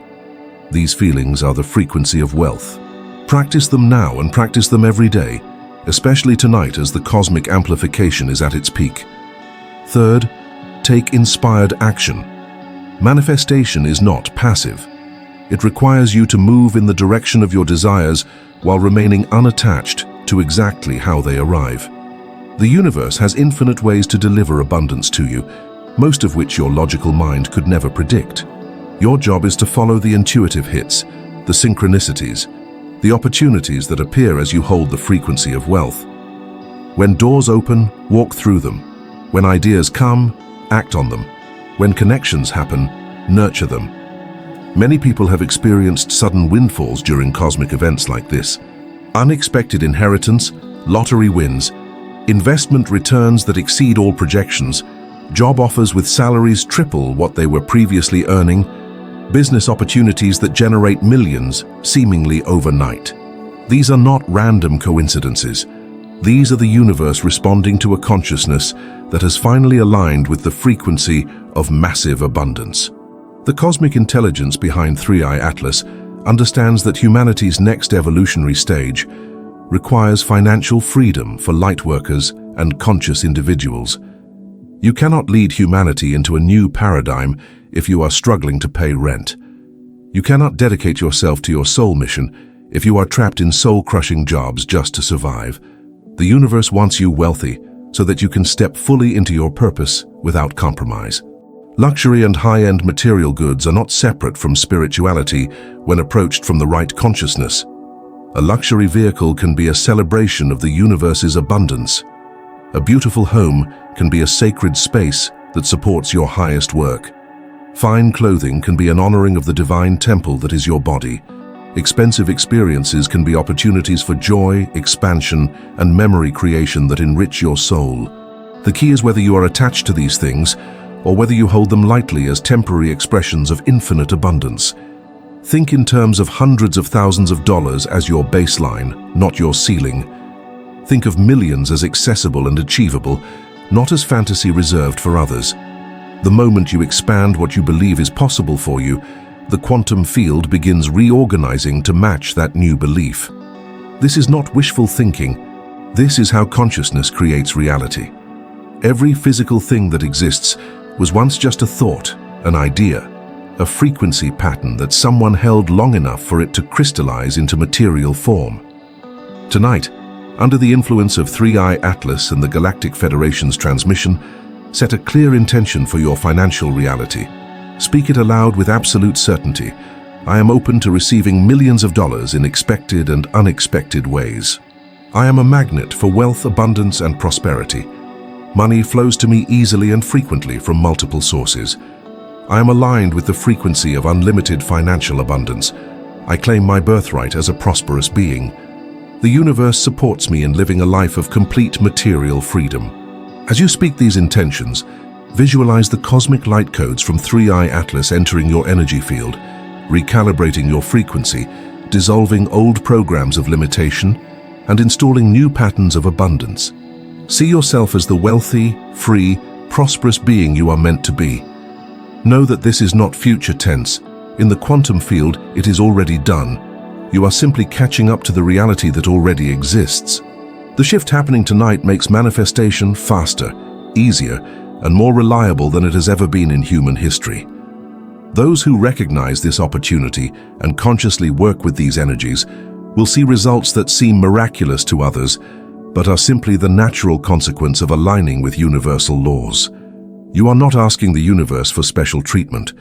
A: These feelings are the frequency of wealth. Practice them now and practice them every day, especially tonight as the cosmic amplification is at its peak. Third, take inspired action. Manifestation is not passive. It requires you to move in the direction of your desires while remaining unattached to exactly how they arrive. The universe has infinite ways to deliver abundance to you, most of which your logical mind could never predict. Your job is to follow the intuitive hits, the synchronicities, the opportunities that appear as you hold the frequency of wealth. When doors open, walk through them. When ideas come, act on them. When connections happen, nurture them. Many people have experienced sudden windfalls during cosmic events like this. Unexpected inheritance, lottery wins, investment returns that exceed all projections, job offers with salaries triple what they were previously earning, business opportunities that generate millions seemingly overnight. These are not random coincidences. These are the universe responding to a consciousness that has finally aligned with the frequency of massive abundance. The cosmic intelligence behind 3i Atlas understands that humanity's next evolutionary stage requires financial freedom for lightworkers and conscious individuals. You cannot lead humanity into a new paradigm if you are struggling to pay rent. You cannot dedicate yourself to your soul mission if you are trapped in soul-crushing jobs just to survive. The universe wants you wealthy so that you can step fully into your purpose without compromise. Luxury and high-end material goods are not separate from spirituality when approached from the right consciousness. A luxury vehicle can be a celebration of the universe's abundance. A beautiful home can be a sacred space that supports your highest work. Fine clothing can be an honoring of the divine temple that is your body. Expensive experiences can be opportunities for joy, expansion, and memory creation that enrich your soul. The key is whether you are attached to these things or whether you hold them lightly as temporary expressions of infinite abundance. Think in terms of hundreds of thousands of dollars as your baseline, not your ceiling. Think of millions as accessible and achievable, not as fantasy reserved for others. The moment you expand what you believe is possible for you, the quantum field begins reorganizing to match that new belief. This is not wishful thinking. This is how consciousness creates reality. Every physical thing that exists was once just a thought, an idea, a frequency pattern that someone held long enough for it to crystallize into material form. Tonight, under the influence of 3i Atlas and the Galactic Federation's transmission, set a clear intention for your financial reality. Speak it aloud with absolute certainty. I am open to receiving millions of dollars in expected and unexpected ways. I am a magnet for wealth, abundance, and prosperity. Money flows to me easily and frequently from multiple sources. I am aligned with the frequency of unlimited financial abundance. I claim my birthright as a prosperous being. The universe supports me in living a life of complete material freedom. As you speak these intentions, visualize the cosmic light codes from 3i Atlas entering your energy field, recalibrating your frequency, dissolving old programs of limitation, and installing new patterns of abundance. See yourself as the wealthy, free, prosperous being you are meant to be. Know that this is not future tense. In the quantum field, it is already done. You are simply catching up to the reality that already exists. The shift happening tonight makes manifestation faster, easier, and more reliable than it has ever been in human history. Those who recognize this opportunity and consciously work with these energies will see results that seem miraculous to others, but are simply the natural consequence of aligning with universal laws. You are not asking the universe for special treatment.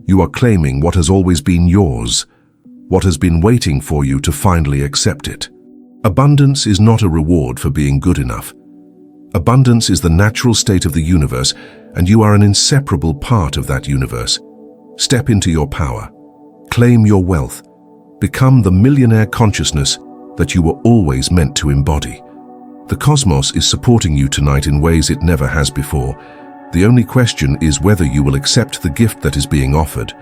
A: You are claiming what has always been yours, what has been waiting for you to finally accept it. Abundance is not a reward for being good enough. Abundance is the natural state of the universe, and you are an inseparable part of that universe. Step into your power. Claim your wealth. Become the millionaire consciousness that you were always meant to embody. The cosmos is supporting you tonight in ways it never has before. The only question is whether you will accept the gift that is being offered.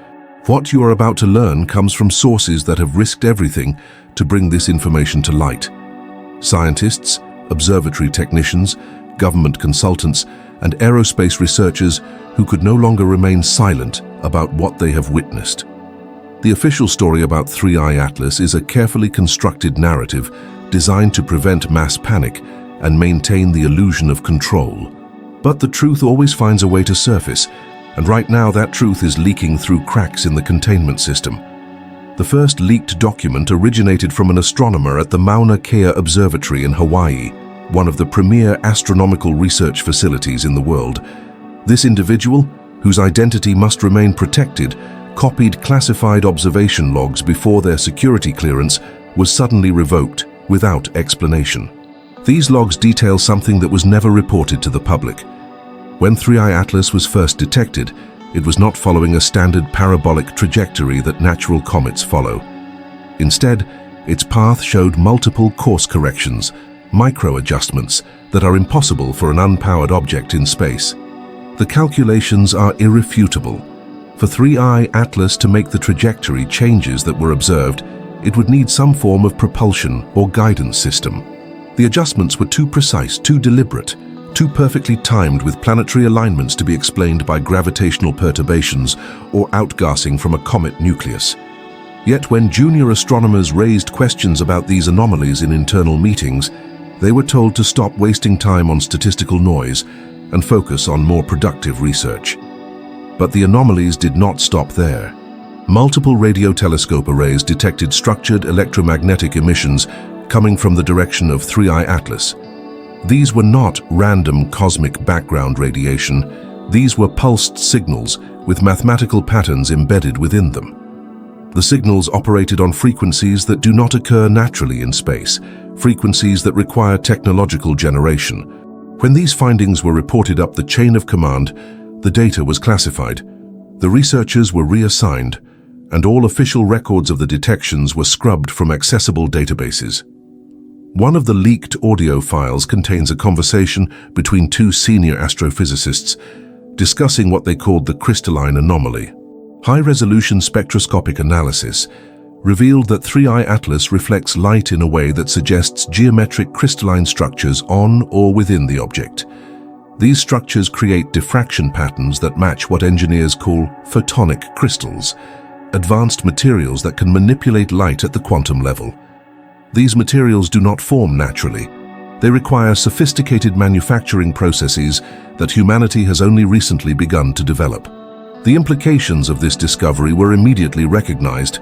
A: What you are about to learn comes from sources that have risked everything to bring this information to light. Scientists, observatory technicians, government consultants, and aerospace researchers who could no longer remain silent about what they have witnessed. The official story about 3i Atlas is a carefully constructed narrative designed to prevent mass panic and maintain the illusion of control. But the truth always finds a way to surface, and right now that truth is leaking through cracks in the containment system. The first leaked document originated from an astronomer at the Mauna Kea Observatory in Hawaii, one of the premier astronomical research facilities in the world. This individual, whose identity must remain protected, copied classified observation logs before their security clearance was suddenly revoked without explanation. These logs detail something that was never reported to the public. When 3i Atlas was first detected, it was not following a standard parabolic trajectory that natural comets follow. Instead, its path showed multiple course corrections, micro-adjustments that are impossible for an unpowered object in space. The calculations are irrefutable. For 3i Atlas to make the trajectory changes that were observed, it would need some form of propulsion or guidance system. The adjustments were too precise, too deliberate, too perfectly timed with planetary alignments to be explained by gravitational perturbations or outgassing from a comet nucleus. Yet when junior astronomers raised questions about these anomalies in internal meetings, they were told to stop wasting time on statistical noise and focus on more productive research. But the anomalies did not stop there. Multiple radio telescope arrays detected structured electromagnetic emissions coming from the direction of 3i Atlas. These were not random cosmic background radiation. These were pulsed signals with mathematical patterns embedded within them. The signals operated on frequencies that do not occur naturally in space, frequencies that require technological generation. When these findings were reported up the chain of command, the data was classified. The researchers were reassigned, and all official records of the detections were scrubbed from accessible databases. One of the leaked audio files contains a conversation between two senior astrophysicists discussing what they called the crystalline anomaly. High-resolution spectroscopic analysis, revealed that 3I Atlas reflects light in a way that suggests geometric crystalline structures on or within the object. These structures create diffraction patterns that match what engineers call photonic crystals, advanced materials that can manipulate light at the quantum level. These materials do not form naturally. They require sophisticated manufacturing processes that humanity has only recently begun to develop. The implications of this discovery were immediately recognized.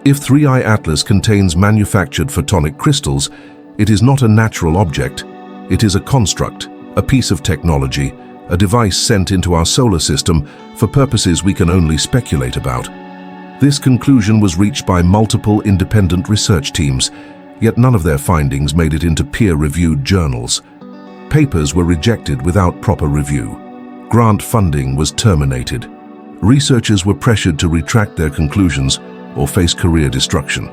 A: If 3I Atlas contains manufactured photonic crystals, it is not a natural object. It is a construct, a piece of technology, a device sent into our solar system for purposes we can only speculate about. This conclusion was reached by multiple independent research teams, yet none of their findings made it into peer-reviewed journals. Papers were rejected without proper review. Grant funding was terminated. Researchers were pressured to retract their conclusions or face career destruction.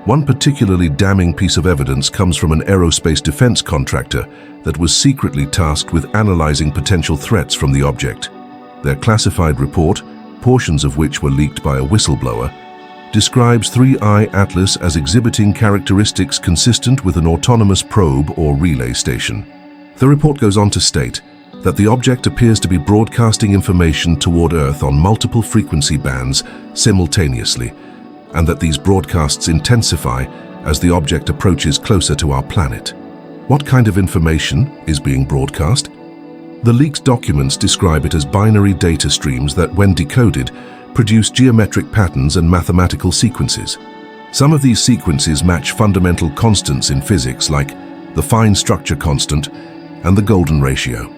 A: One particularly damning piece of evidence comes from an aerospace defense contractor that was secretly tasked with analyzing potential threats from the object. Their classified report, portions of which were leaked by a whistleblower, describes 3I Atlas as exhibiting characteristics consistent with an autonomous probe or relay station. The report goes on to state that the object appears to be broadcasting information toward Earth on multiple frequency bands simultaneously, and that these broadcasts intensify as the object approaches closer to our planet. What kind of information is being broadcast? The leaked documents describe it as binary data streams that, when decoded, produce geometric patterns and mathematical sequences. Some of these sequences match fundamental constants in physics, like the fine structure constant and the golden ratio.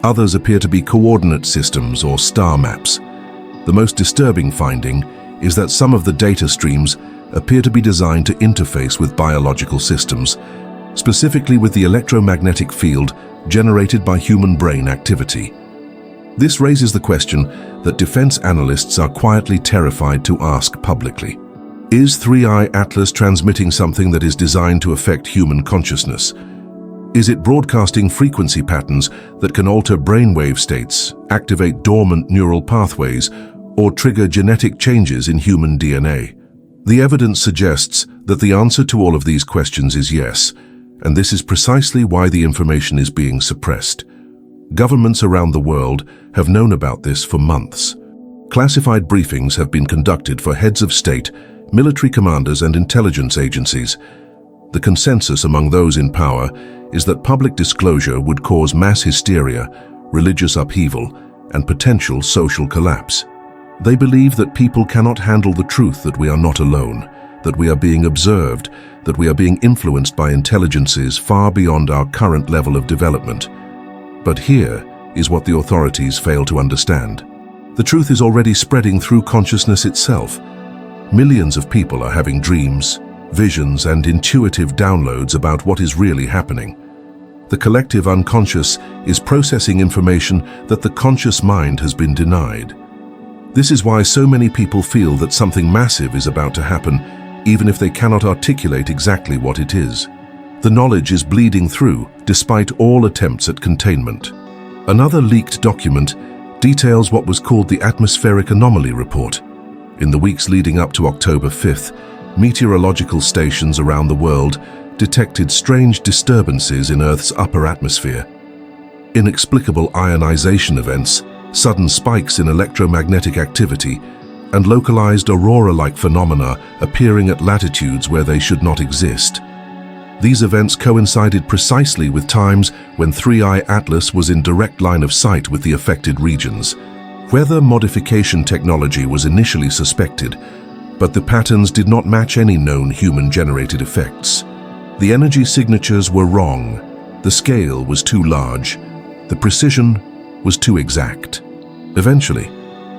A: Others appear to be coordinate systems or star maps. The most disturbing finding is that some of the data streams appear to be designed to interface with biological systems, specifically with the electromagnetic field generated by human brain activity. This raises the question that defense analysts are quietly terrified to ask publicly. Is 3I Atlas transmitting something that is designed to affect human consciousness? Is it broadcasting frequency patterns that can alter brainwave states, activate dormant neural pathways, or trigger genetic changes in human DNA? The evidence suggests that the answer to all of these questions is yes, and this is precisely why the information is being suppressed. Governments around the world have known about this for months. Classified briefings have been conducted for heads of state, military commanders, and intelligence agencies. The consensus among those in power is that public disclosure would cause mass hysteria, religious upheaval, and potential social collapse. They believe that people cannot handle the truth that we are not alone, that we are being observed, that we are being influenced by intelligences far beyond our current level of development. But here is what the authorities fail to understand. The truth is already spreading through consciousness itself. Millions of people are having dreams, visions, and intuitive downloads about what is really happening. The collective unconscious is processing information that the conscious mind has been denied. This is why so many people feel that something massive is about to happen, even if they cannot articulate exactly what it is. The knowledge is bleeding through, despite all attempts at containment. Another leaked document details what was called the Atmospheric Anomaly Report. In the weeks leading up to October 5th, meteorological stations around the world detected strange disturbances in Earth's upper atmosphere. Inexplicable ionization events, sudden spikes in electromagnetic activity, and localized aurora-like phenomena appearing at latitudes where they should not exist. These events coincided precisely with times when 3I Atlas was in direct line of sight with the affected regions. Weather modification technology was initially suspected, but the patterns did not match any known human-generated effects. The energy signatures were wrong, the scale was too large, the precision was too exact. Eventually,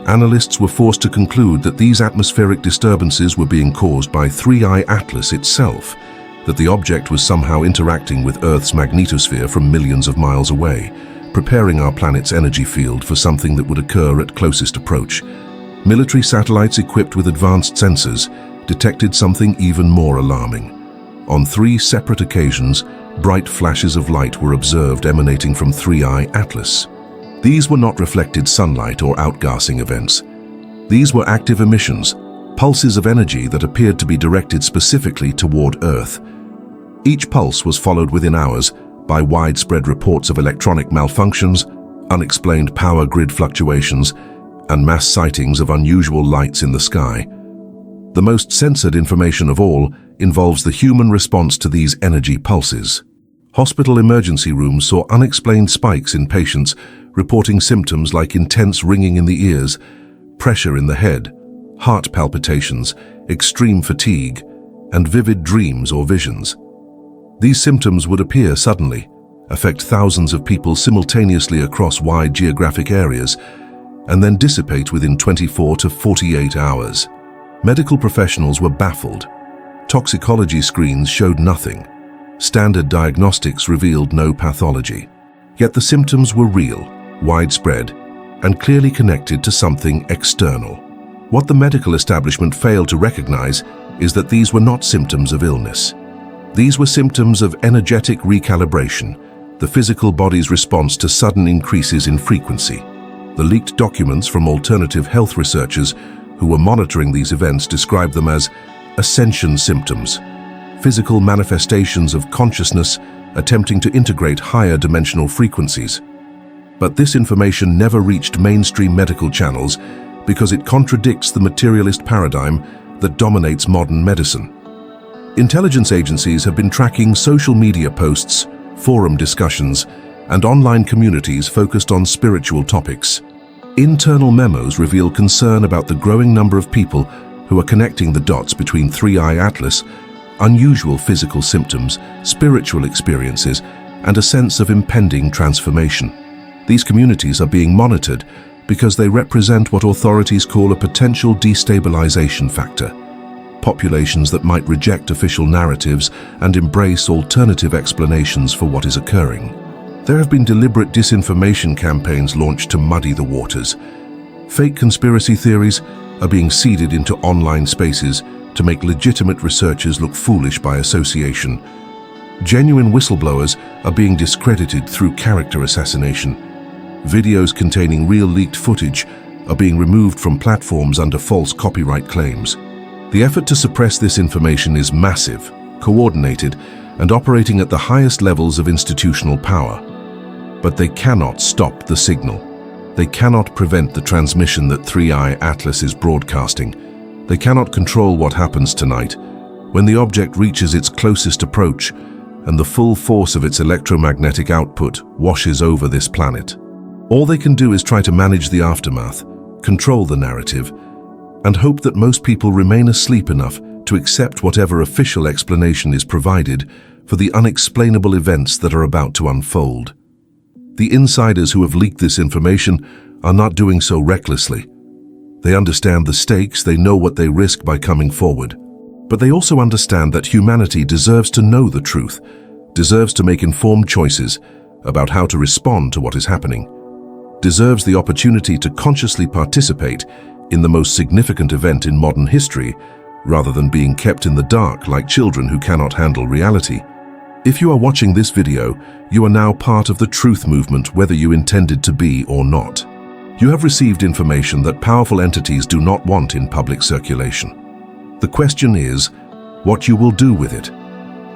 A: analysts were forced to conclude that these atmospheric disturbances were being caused by 3I Atlas itself, that the object was somehow interacting with Earth's magnetosphere from millions of miles away, preparing our planet's energy field for something that would occur at closest approach. Military satellites equipped with advanced sensors detected something even more alarming. On 3 separate occasions, bright flashes of light were observed emanating from 3I Atlas. These were not reflected sunlight or outgassing events. These were active emissions, pulses of energy that appeared to be directed specifically toward Earth. Each pulse was followed within hours by widespread reports of electronic malfunctions, unexplained power grid fluctuations, and mass sightings of unusual lights in the sky. The most censored information of all involves the human response to these energy pulses. Hospital emergency rooms saw unexplained spikes in patients reporting symptoms like intense ringing in the ears, pressure in the head, heart palpitations, extreme fatigue, and vivid dreams or visions. These symptoms would appear suddenly, affect thousands of people simultaneously across wide geographic areas, and then dissipate within 24 to 48 hours. Medical professionals were baffled. Toxicology screens showed nothing. Standard diagnostics revealed no pathology. Yet the symptoms were real, widespread, and clearly connected to something external. What the medical establishment failed to recognize is that these were not symptoms of illness. These were symptoms of energetic recalibration, the physical body's response to sudden increases in frequency. The leaked documents from alternative health researchers who were monitoring these events described them as ascension symptoms, physical manifestations of consciousness attempting to integrate higher dimensional frequencies. But this information never reached mainstream medical channels because it contradicts the materialist paradigm that dominates modern medicine. Intelligence agencies have been tracking social media posts, forum discussions, and online communities focused on spiritual topics. Internal memos reveal concern about the growing number of people who are connecting the dots between Three-Eye Atlas, unusual physical symptoms, spiritual experiences, and a sense of impending transformation. These communities are being monitored because they represent what authorities call a potential destabilization factor. Populations that might reject official narratives and embrace alternative explanations for what is occurring. There have been deliberate disinformation campaigns launched to muddy the waters. Fake conspiracy theories are being seeded into online spaces to make legitimate researchers look foolish by association. Genuine whistleblowers are being discredited through character assassination. Videos containing real leaked footage are being removed from platforms under false copyright claims. The effort to suppress this information is massive, coordinated, and operating at the highest levels of institutional power. But they cannot stop the signal. They cannot prevent the transmission that Three-Eye Atlas is broadcasting. They cannot control what happens tonight, when the object reaches its closest approach and the full force of its electromagnetic output washes over this planet. All they can do is try to manage the aftermath, control the narrative, and hope that most people remain asleep enough to accept whatever official explanation is provided for the unexplainable events that are about to unfold. The insiders who have leaked this information are not doing so recklessly. They understand the stakes, they know what they risk by coming forward. But they also understand that humanity deserves to know the truth, deserves to make informed choices about how to respond to what is happening, deserves the opportunity to consciously participate in the most significant event in modern history, rather than being kept in the dark like children who cannot handle reality. If you are watching this video, you are now part of the truth movement, whether you intended to be or not. You have received information that powerful entities do not want in public circulation. The question is, what you will do with it.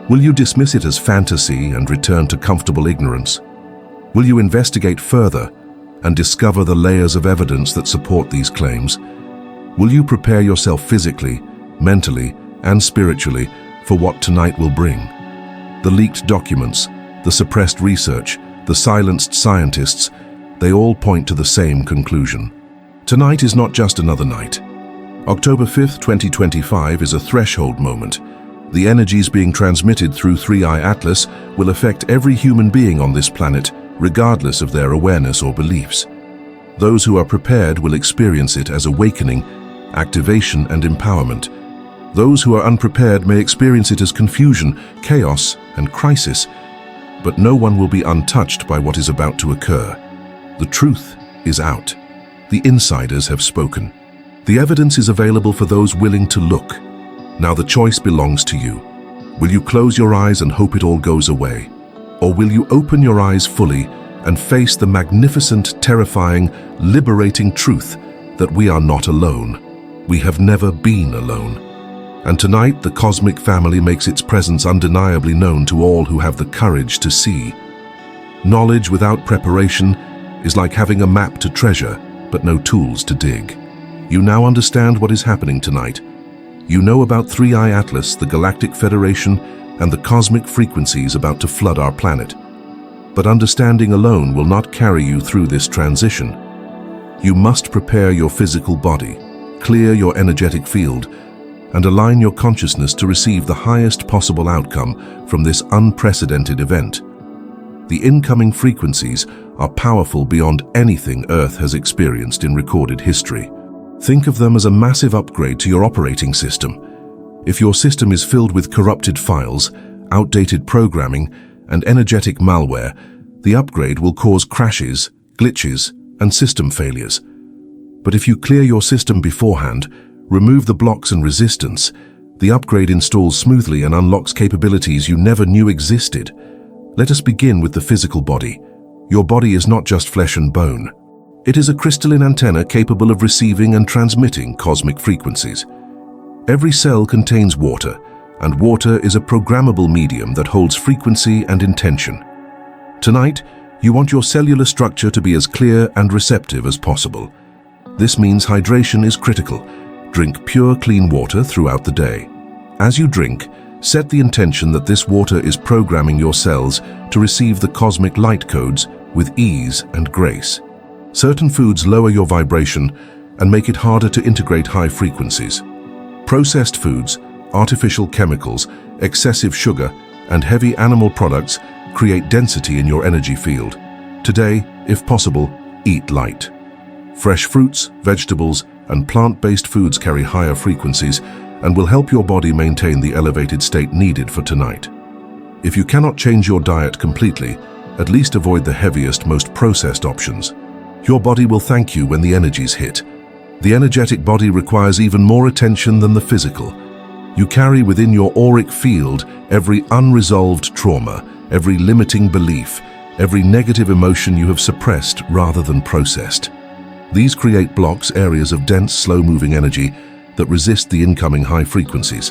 A: Will you dismiss it as fantasy and return to comfortable ignorance? Will you investigate further and discover the layers of evidence that support these claims? Will you prepare yourself physically, mentally, and spiritually for what tonight will bring? The leaked documents, the suppressed research, the silenced scientists, they all point to the same conclusion. Tonight is not just another night. October 5th, 2025 is a threshold moment. The energies being transmitted through Three-Eye Atlas will affect every human being on this planet, regardless of their awareness or beliefs. Those who are prepared will experience it as awakening, activation, and empowerment. Those who are unprepared may experience it as confusion, chaos, and crisis, but no one will be untouched by what is about to occur. The truth is out. The insiders have spoken. The evidence is available for those willing to look. Now the choice belongs to you. Will you close your eyes and hope it all goes away? Or will you open your eyes fully and face the magnificent, terrifying, liberating truth that we are not alone? We have never been alone. And tonight, the cosmic family makes its presence undeniably known to all who have the courage to see. Knowledge without preparation is like having a map to treasure, but no tools to dig. You now understand what is happening tonight. You know about Three-Eye Atlas, the Galactic Federation, and the cosmic frequencies about to flood our planet. But understanding alone will not carry you through this transition. You must prepare your physical body, clear your energetic field, and align your consciousness to receive the highest possible outcome from this unprecedented event. The incoming frequencies are powerful beyond anything Earth has experienced in recorded history. Think of them as a massive upgrade to your operating system. If your system is filled with corrupted files, outdated programming, and energetic malware, the upgrade will cause crashes, glitches, and system failures. But if you clear your system beforehand, remove the blocks and resistance, the upgrade installs smoothly and unlocks capabilities you never knew existed. Let us begin with the physical body. Your body is not just flesh and bone. It is a crystalline antenna capable of receiving and transmitting cosmic frequencies. Every cell contains water, and water is a programmable medium that holds frequency and intention. Tonight, you want your cellular structure to be as clear and receptive as possible. This means hydration is critical. Drink pure, clean water throughout the day. As you drink, set the intention that this water is programming your cells to receive the cosmic light codes with ease and grace. Certain foods lower your vibration and make it harder to integrate high frequencies. Processed foods, artificial chemicals, excessive sugar, and heavy animal products create density in your energy field. Today, if possible, eat light. Fresh fruits, vegetables, and plant-based foods carry higher frequencies and will help your body maintain the elevated state needed for tonight. If you cannot change your diet completely, at least avoid the heaviest, most processed options. Your body will thank you when the energies hit. The energetic body requires even more attention than the physical. You carry within your auric field every unresolved trauma, every limiting belief, every negative emotion you have suppressed rather than processed. These create blocks, areas of dense, slow-moving energy that resist the incoming high frequencies.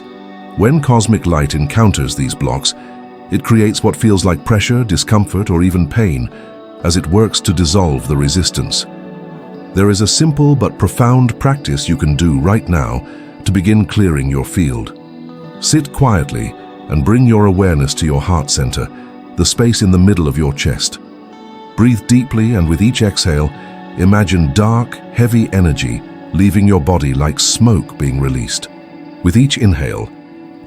A: When cosmic light encounters these blocks, it creates what feels like pressure, discomfort, or even pain, as it works to dissolve the resistance. There is a simple but profound practice you can do right now to begin clearing your field. Sit quietly and bring your awareness to your heart center, the space in the middle of your chest. Breathe deeply, and with each exhale, imagine dark, heavy energy leaving your body like smoke being released. With each inhale,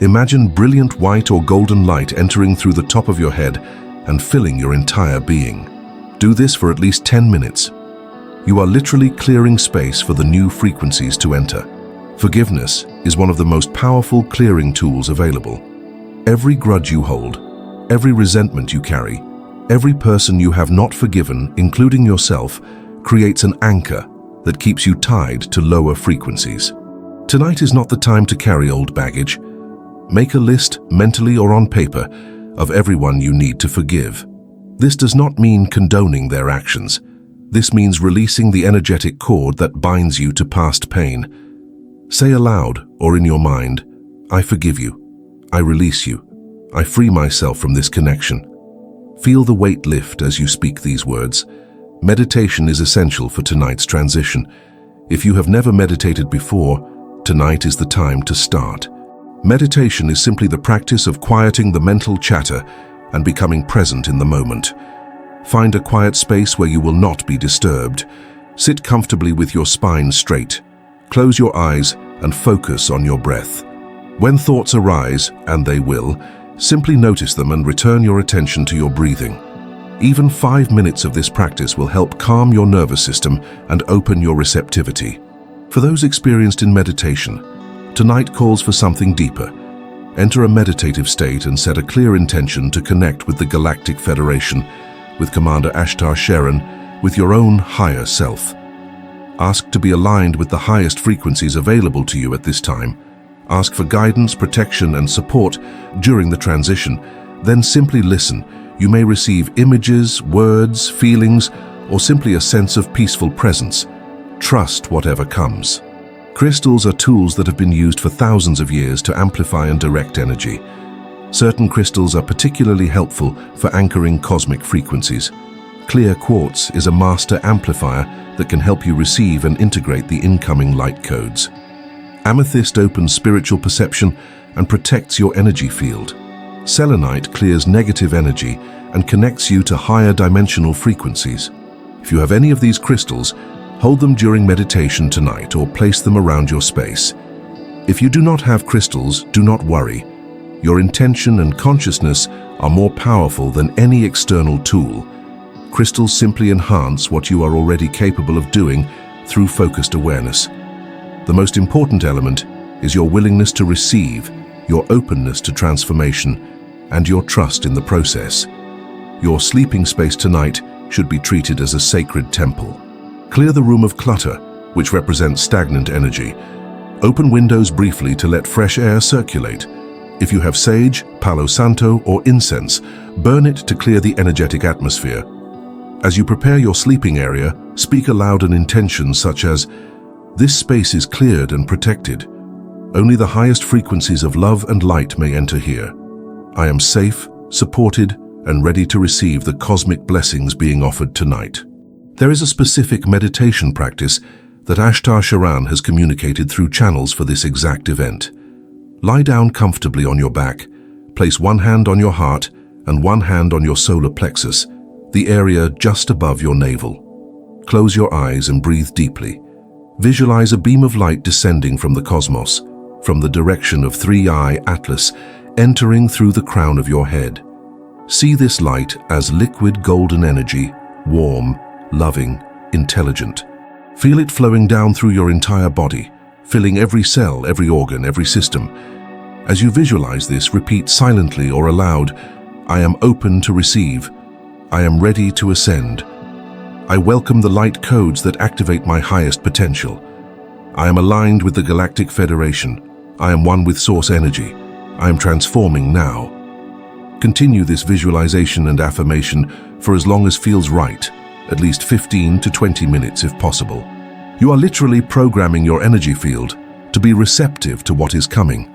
A: imagine brilliant white or golden light entering through the top of your head and filling your entire being. Do this for at least 10 minutes. You are literally clearing space for the new frequencies to enter. Forgiveness is one of the most powerful clearing tools available. Every grudge you hold, every resentment you carry, every person you have not forgiven, including yourself, creates an anchor that keeps you tied to lower frequencies. Tonight is not the time to carry old baggage. Make a list, mentally or on paper, of everyone you need to forgive. This does not mean condoning their actions. This means releasing the energetic cord that binds you to past pain. Say aloud or in your mind, "I forgive you. I release you. I free myself from this connection." Feel the weight lift as you speak these words. Meditation is essential for tonight's transition. If you have never meditated before, tonight is the time to start. Meditation is simply the practice of quieting the mental chatter and becoming present in the moment. Find a quiet space where you will not be disturbed. Sit comfortably with your spine straight. Close your eyes and focus on your breath. When thoughts arise, and they will, simply notice them and return your attention to your breathing. Even 5 minutes of this practice will help calm your nervous system and open your receptivity. For those experienced in meditation, tonight calls for something deeper. Enter a meditative state and set a clear intention to connect with the Galactic Federation, with Commander Ashtar Sheran, with your own higher self. Ask to be aligned with the highest frequencies available to you at this time. Ask for guidance, protection, and support during the transition. Then simply listen. You may receive images, words, feelings, or simply a sense of peaceful presence. Trust whatever comes. Crystals are tools that have been used for thousands of years to amplify and direct energy. Certain crystals are particularly helpful for anchoring cosmic frequencies. Clear quartz is a master amplifier that can help you receive and integrate the incoming light codes. Amethyst opens spiritual perception and protects your energy field. Selenite clears negative energy and connects you to higher dimensional frequencies. If you have any of these crystals, hold them during meditation tonight or place them around your space. If you do not have crystals, do not worry. Your intention and consciousness are more powerful than any external tool. Crystals simply enhance what you are already capable of doing through focused awareness. The most important element is your willingness to receive, your openness to transformation, and your trust in the process. Your sleeping space tonight should be treated as a sacred temple. Clear the room of clutter, which represents stagnant energy. Open windows briefly to let fresh air circulate. If you have sage, palo santo, or incense, burn it to clear the energetic atmosphere. As you prepare your sleeping area, speak aloud an intention such as, "This space is cleared and protected. Only the highest frequencies of love and light may enter here. I am safe, supported, and ready to receive the cosmic blessings being offered tonight." There is a specific meditation practice that Ashtar Sheran has communicated through channels for this exact event. Lie down comfortably on your back, place one hand on your heart and one hand on your solar plexus, the area just above your navel. Close your eyes and breathe deeply. Visualize a beam of light descending from the cosmos, from the direction of 3-eye Atlas, entering through the crown of your head. See this light as liquid golden energy, warm, loving, intelligent. Feel it flowing down through your entire body, filling every cell, every organ, every system. As you visualize this, repeat silently or aloud, "I am open to receive. I am ready to ascend. I welcome the light codes that activate my highest potential. I am aligned with the Galactic Federation. I am one with source energy. I am transforming now." Continue this visualization and affirmation for as long as feels right, at least 15 to 20 minutes if possible. You are literally programming your energy field to be receptive to what is coming.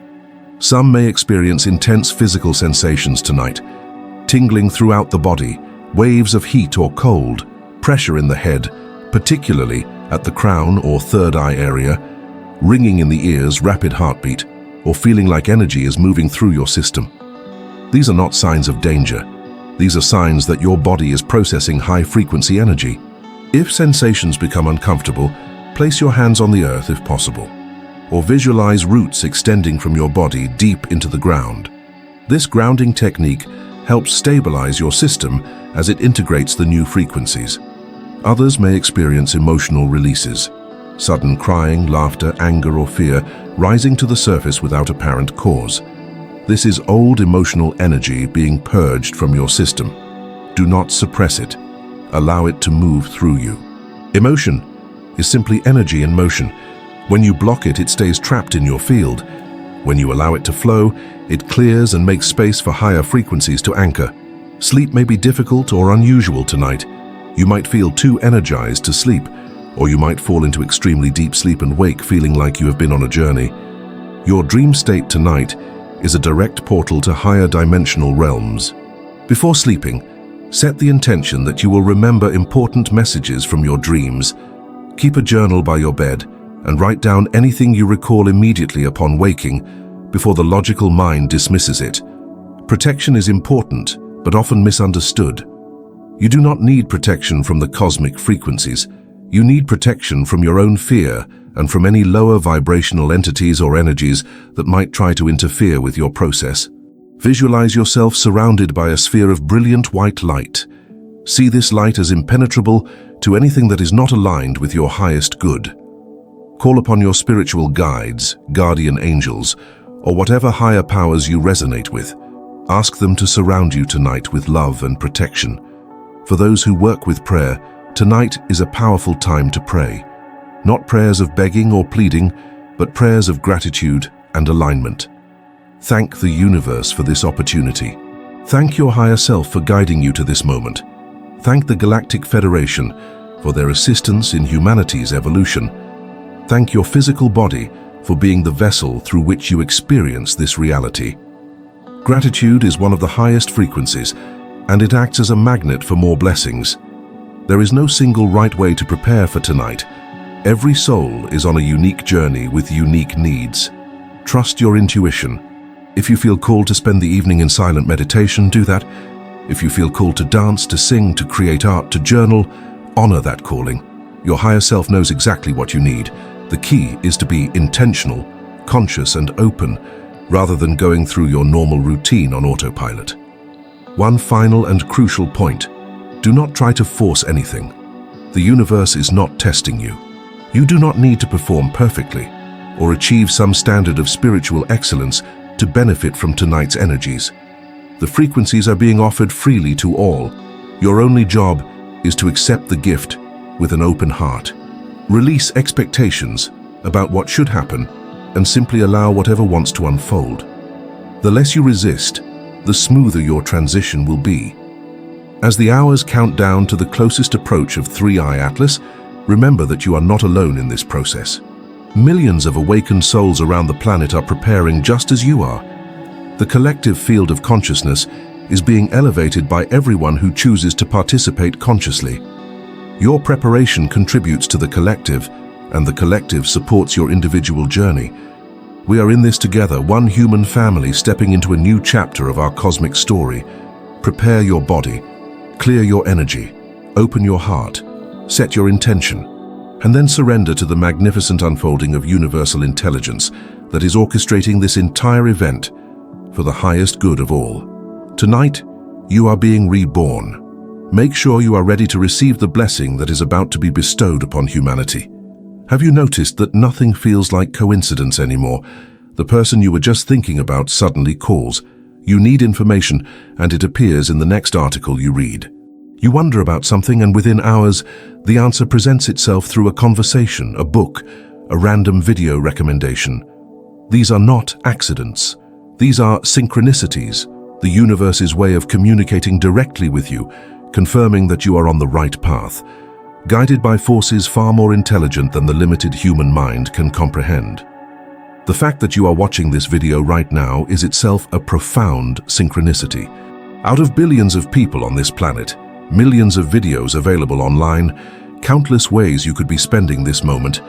A: Some may experience intense physical sensations tonight, tingling throughout the body, waves of heat or cold, pressure in the head, particularly at the crown or third eye area, ringing in the ears, rapid heartbeat, or feeling like energy is moving through your system. These are not signs of danger. These are signs that your body is processing high-frequency energy. If sensations become uncomfortable, place your hands on the earth if possible, or visualize roots extending from your body deep into the ground. This grounding technique helps stabilize your system as it integrates the new frequencies. Others may experience emotional releases, sudden crying, laughter, anger, or fear rising to the surface without apparent cause. This is old emotional energy being purged from your system. Do not suppress it. Allow it to move through you. Emotion is simply energy in motion. When you block it, it stays trapped in your field. When you allow it to flow, it clears and makes space for higher frequencies to anchor. Sleep may be difficult or unusual tonight. You might feel too energized to sleep, or you might fall into extremely deep sleep and wake feeling like you have been on a journey. Your dream state tonight is a direct portal to higher dimensional realms. Before sleeping, set the intention that you will remember important messages from your dreams. Keep a journal by your bed and write down anything you recall immediately upon waking, before the logical mind dismisses it. Protection is important, but often misunderstood. You do not need protection from the cosmic frequencies. You need protection from your own fear and from any lower vibrational entities or energies that might try to interfere with your process. Visualize yourself surrounded by a sphere of brilliant white light. See this light as impenetrable to anything that is not aligned with your highest good. Call upon your spiritual guides, guardian angels, or whatever higher powers you resonate with. Ask them to surround you tonight with love and protection. For those who work with prayer, tonight is a powerful time to pray. Not prayers of begging or pleading, but prayers of gratitude and alignment. Thank the universe for this opportunity. Thank your higher self for guiding you to this moment. Thank the Galactic Federation for their assistance in humanity's evolution. Thank your physical body for being the vessel through which you experience this reality. Gratitude is one of the highest frequencies, and it acts as a magnet for more blessings. There is no single right way to prepare for tonight. Every soul is on a unique journey with unique needs. Trust your intuition. If you feel called to spend the evening in silent meditation, do that. If you feel called to dance, to sing, to create art, to journal, honor that calling. Your higher self knows exactly what you need. The key is to be intentional, conscious, and open, rather than going through your normal routine on autopilot. One final and crucial point: do not try to force anything. The universe is not testing you. You do not need to perform perfectly or achieve some standard of spiritual excellence to benefit from tonight's energies. The frequencies are being offered freely to all. Your only job is to accept the gift with an open heart. Release expectations about what should happen and simply allow whatever wants to unfold. The less you resist, the smoother your transition will be. As the hours count down to the closest approach of 3i Atlas, remember that you are not alone in this process. Millions of awakened souls around the planet are preparing just as you are. The collective field of consciousness is being elevated by everyone who chooses to participate consciously. Your preparation contributes to the collective, and the collective supports your individual journey. We are in this together, one human family stepping into a new chapter of our cosmic story. Prepare your body, clear your energy, open your heart, set your intention, and then surrender to the magnificent unfolding of universal intelligence that is orchestrating this entire event for the highest good of all. Tonight, you are being reborn. Make sure you are ready to receive the blessing that is about to be bestowed upon humanity. Have you noticed that nothing feels like coincidence anymore? The person you were just thinking about suddenly calls. You need information, and it appears in the next article you read. You wonder about something, and within hours, the answer presents itself through a conversation, a book, a random video recommendation. These are not accidents. These are synchronicities, the universe's way of communicating directly with you, confirming that you are on the right path, guided by forces far more intelligent than the limited human mind can comprehend. The fact that you are watching this video right now is itself a profound synchronicity. Out of billions of people on this planet, millions of videos available online, countless ways you could be spending this moment,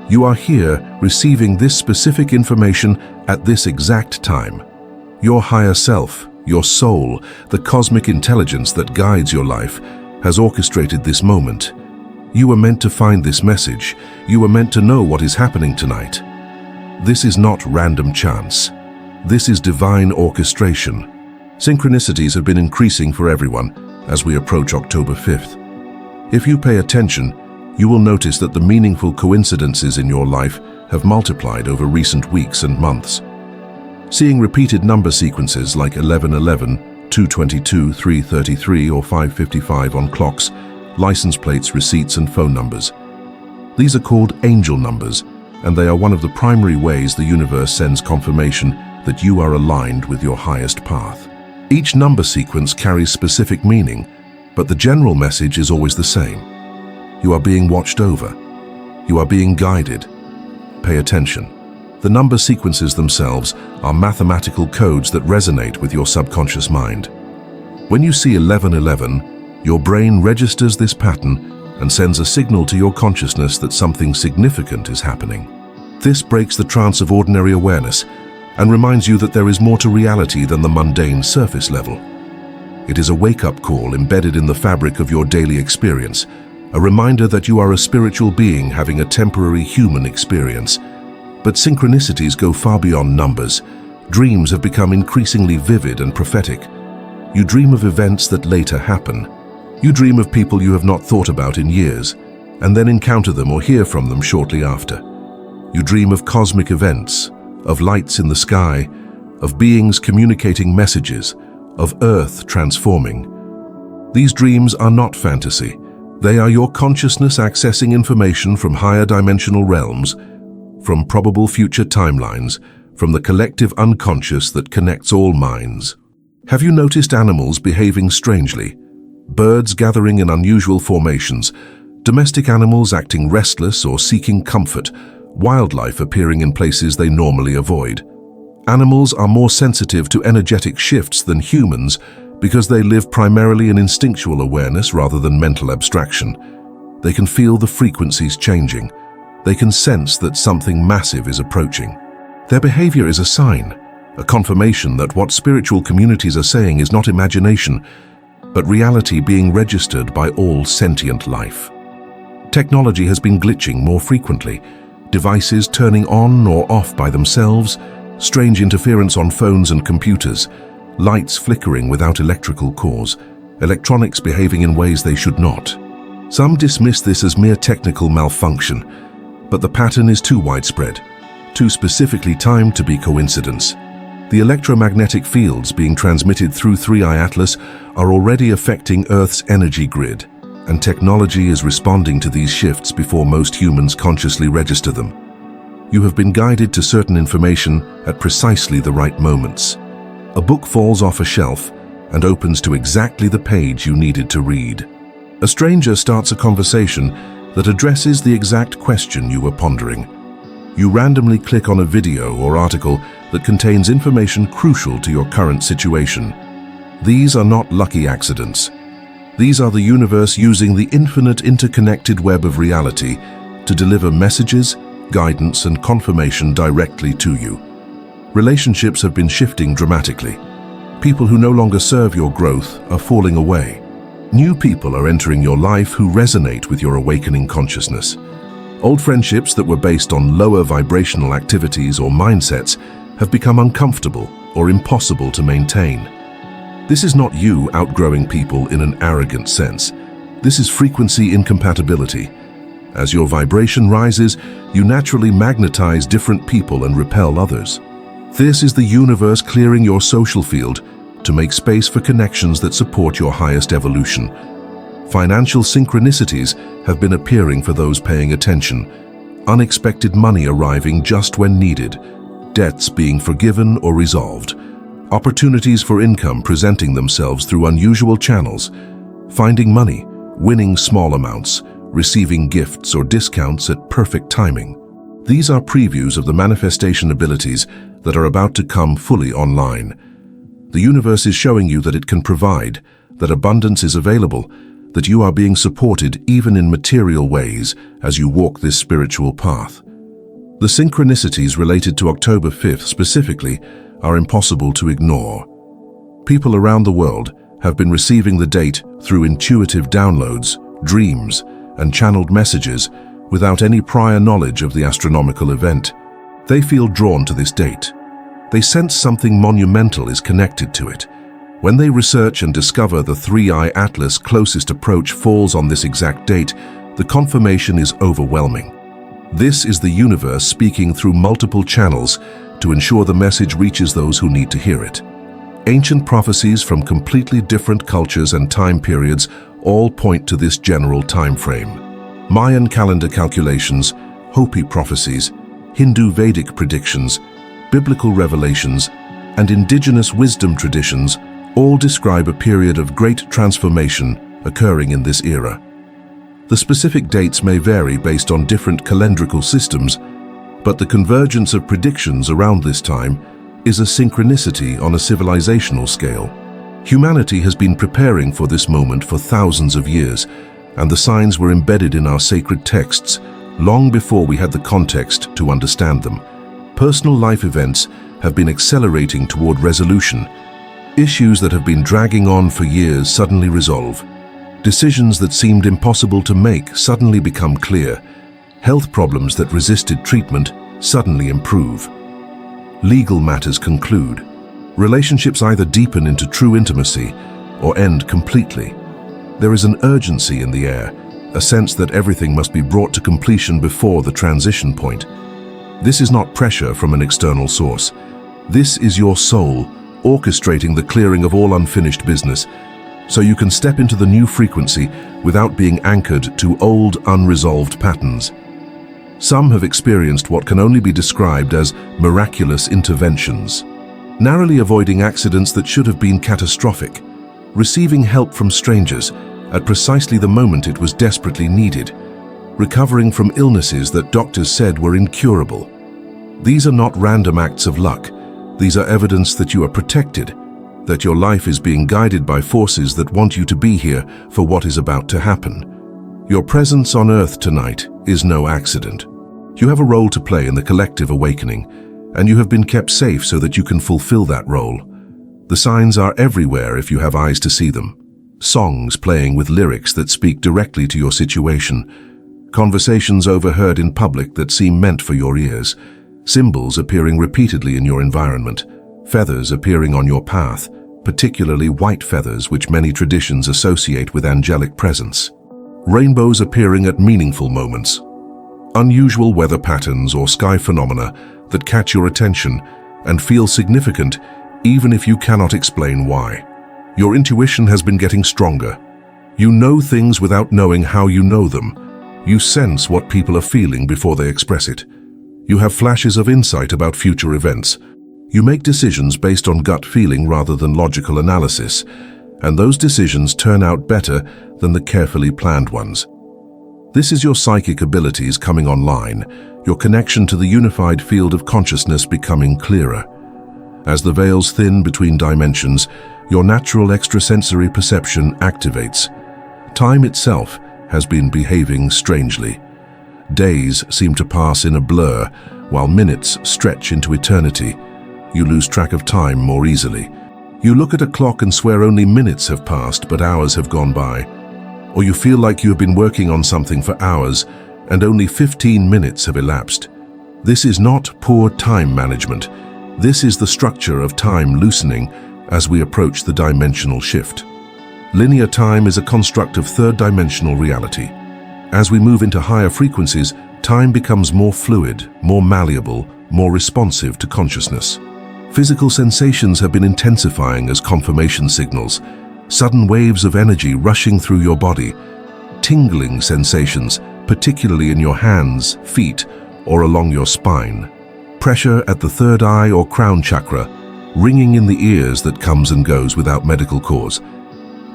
A: you are here receiving this specific information at this exact time. Your higher self, your soul, the cosmic intelligence that guides your life, has orchestrated this moment. You were meant to find this message. You were meant to know what is happening tonight. This is not random chance. This is divine orchestration. Synchronicities have been increasing for everyone as we approach October 5th. If you pay attention, you will notice that the meaningful coincidences in your life have multiplied over recent weeks and months. Seeing repeated number sequences like 1111, 222, 333, or 555 on clocks, license plates, receipts, and phone numbers. These are called angel numbers, and they are one of the primary ways the universe sends confirmation that you are aligned with your highest path. Each number sequence carries specific meaning, but the general message is always the same. You are being watched over. You are being guided. Pay attention. The number sequences themselves are mathematical codes that resonate with your subconscious mind. When you see 1111, your brain registers this pattern and sends a signal to your consciousness that something significant is happening. This breaks the trance of ordinary awareness and reminds you that there is more to reality than the mundane surface level. It is a wake-up call embedded in the fabric of your daily experience, a reminder that you are a spiritual being having a temporary human experience. But synchronicities go far beyond numbers. Dreams have become increasingly vivid and prophetic. You dream of events that later happen. You dream of people you have not thought about in years, and then encounter them or hear from them shortly after. You dream of cosmic events, of lights in the sky, of beings communicating messages, of Earth transforming. These dreams are not fantasy. They are your consciousness accessing information from higher dimensional realms, from probable future timelines, from the collective unconscious that connects all minds. Have you noticed animals behaving strangely? Birds gathering in unusual formations, domestic animals acting restless or seeking comfort, wildlife appearing in places they normally avoid. Animals are more sensitive to energetic shifts than humans because they live primarily in instinctual awareness rather than mental abstraction. They can feel the frequencies changing. They can sense that something massive is approaching. Their behavior is a sign, a confirmation that what spiritual communities are saying is not imagination, but reality being registered by all sentient life. Technology has been glitching more frequently, devices turning on or off by themselves, strange interference on phones and computers, lights flickering without electrical cause, electronics behaving in ways they should not. Some dismiss this as mere technical malfunction, but the pattern is too widespread, too specifically timed to be coincidence. The electromagnetic fields being transmitted through 3i Atlas are already affecting Earth's energy grid, and technology is responding to these shifts before most humans consciously register them. You have been guided to certain information at precisely the right moments. A book falls off a shelf and opens to exactly the page you needed to read. A stranger starts a conversation that addresses the exact question you were pondering. You randomly click on a video or article that contains information crucial to your current situation. These are not lucky accidents. These are the universe using the infinite interconnected web of reality to deliver messages, guidance, and confirmation directly to you. Relationships have been shifting dramatically. People who no longer serve your growth are falling away. New people are entering your life who resonate with your awakening consciousness. Old friendships that were based on lower vibrational activities or mindsets have become uncomfortable or impossible to maintain. This is not you outgrowing people in an arrogant sense. This is frequency incompatibility. As your vibration rises, you naturally magnetize different people and repel others. This is the universe clearing your social field to make space for connections that support your highest evolution. Financial synchronicities have been appearing for those paying attention. Unexpected money arriving just when needed. Debts being forgiven or resolved. Opportunities for income presenting themselves through unusual channels. Finding money, winning small amounts, receiving gifts or discounts at perfect timing. These are previews of the manifestation abilities that are about to come fully online. The universe is showing you that it can provide, that abundance is available, that you are being supported even in material ways as you walk this spiritual path. The synchronicities related to October 5th specifically are impossible to ignore. People around the world have been receiving the date through intuitive downloads, dreams, and channeled messages without any prior knowledge of the astronomical event. They feel drawn to this date. They sense something monumental is connected to it. When they research and discover the 3i Atlas closest approach falls on this exact date, the confirmation is overwhelming. This is the universe speaking through multiple channels to ensure the message reaches those who need to hear it. Ancient prophecies from completely different cultures and time periods all point to this general time frame. Mayan calendar calculations, Hopi prophecies, Hindu Vedic predictions, biblical revelations, and indigenous wisdom traditions all describe a period of great transformation occurring in this era. The specific dates may vary based on different calendrical systems, but the convergence of predictions around this time is a synchronicity on a civilizational scale. Humanity has been preparing for this moment for thousands of years, and the signs were embedded in our sacred texts long before we had the context to understand them. Personal life events have been accelerating toward resolution. Issues that have been dragging on for years suddenly resolve. Decisions that seemed impossible to make suddenly become clear. Health problems that resisted treatment suddenly improve. Legal matters conclude. Relationships either deepen into true intimacy or end completely. There is an urgency in the air, a sense that everything must be brought to completion before the transition point. This is not pressure from an external source. This is your soul orchestrating the clearing of all unfinished business, so you can step into the new frequency without being anchored to old, unresolved patterns. Some have experienced what can only be described as miraculous interventions, narrowly avoiding accidents that should have been catastrophic, receiving help from strangers at precisely the moment it was desperately needed, recovering from illnesses that doctors said were incurable. These are not random acts of luck. These are evidence that you are protected, that your life is being guided by forces that want you to be here for what is about to happen. Your presence on Earth tonight is no accident. You have a role to play in the collective awakening, and you have been kept safe so that you can fulfill that role. The signs are everywhere if you have eyes to see them. Songs playing with lyrics that speak directly to your situation, conversations overheard in public that seem meant for your ears, symbols appearing repeatedly in your environment, feathers appearing on your path, particularly white feathers which many traditions associate with angelic presence. Rainbows appearing at meaningful moments. Unusual weather patterns or sky phenomena that catch your attention and feel significant even if you cannot explain why. Your intuition has been getting stronger. You know things without knowing how you know them. You sense what people are feeling before they express it. You have flashes of insight about future events. You make decisions based on gut feeling rather than logical analysis, and those decisions turn out better than the carefully planned ones. This is your psychic abilities coming online, your connection to the unified field of consciousness becoming clearer. As the veils thin between dimensions, your natural extrasensory perception activates. Time itself has been behaving strangely. Days seem to pass in a blur, while minutes stretch into eternity. You lose track of time more easily. You look at a clock and swear only minutes have passed, but hours have gone by. Or you feel like you have been working on something for hours, and only 15 minutes have elapsed. This is not poor time management. This is the structure of time loosening as we approach the dimensional shift. Linear time is a construct of third-dimensional reality. As we move into higher frequencies, time becomes more fluid, more malleable, more responsive to consciousness. Physical sensations have been intensifying as confirmation signals, sudden waves of energy rushing through your body, tingling sensations, particularly in your hands, feet, or along your spine. Pressure at the third eye or crown chakra, ringing in the ears that comes and goes without medical cause.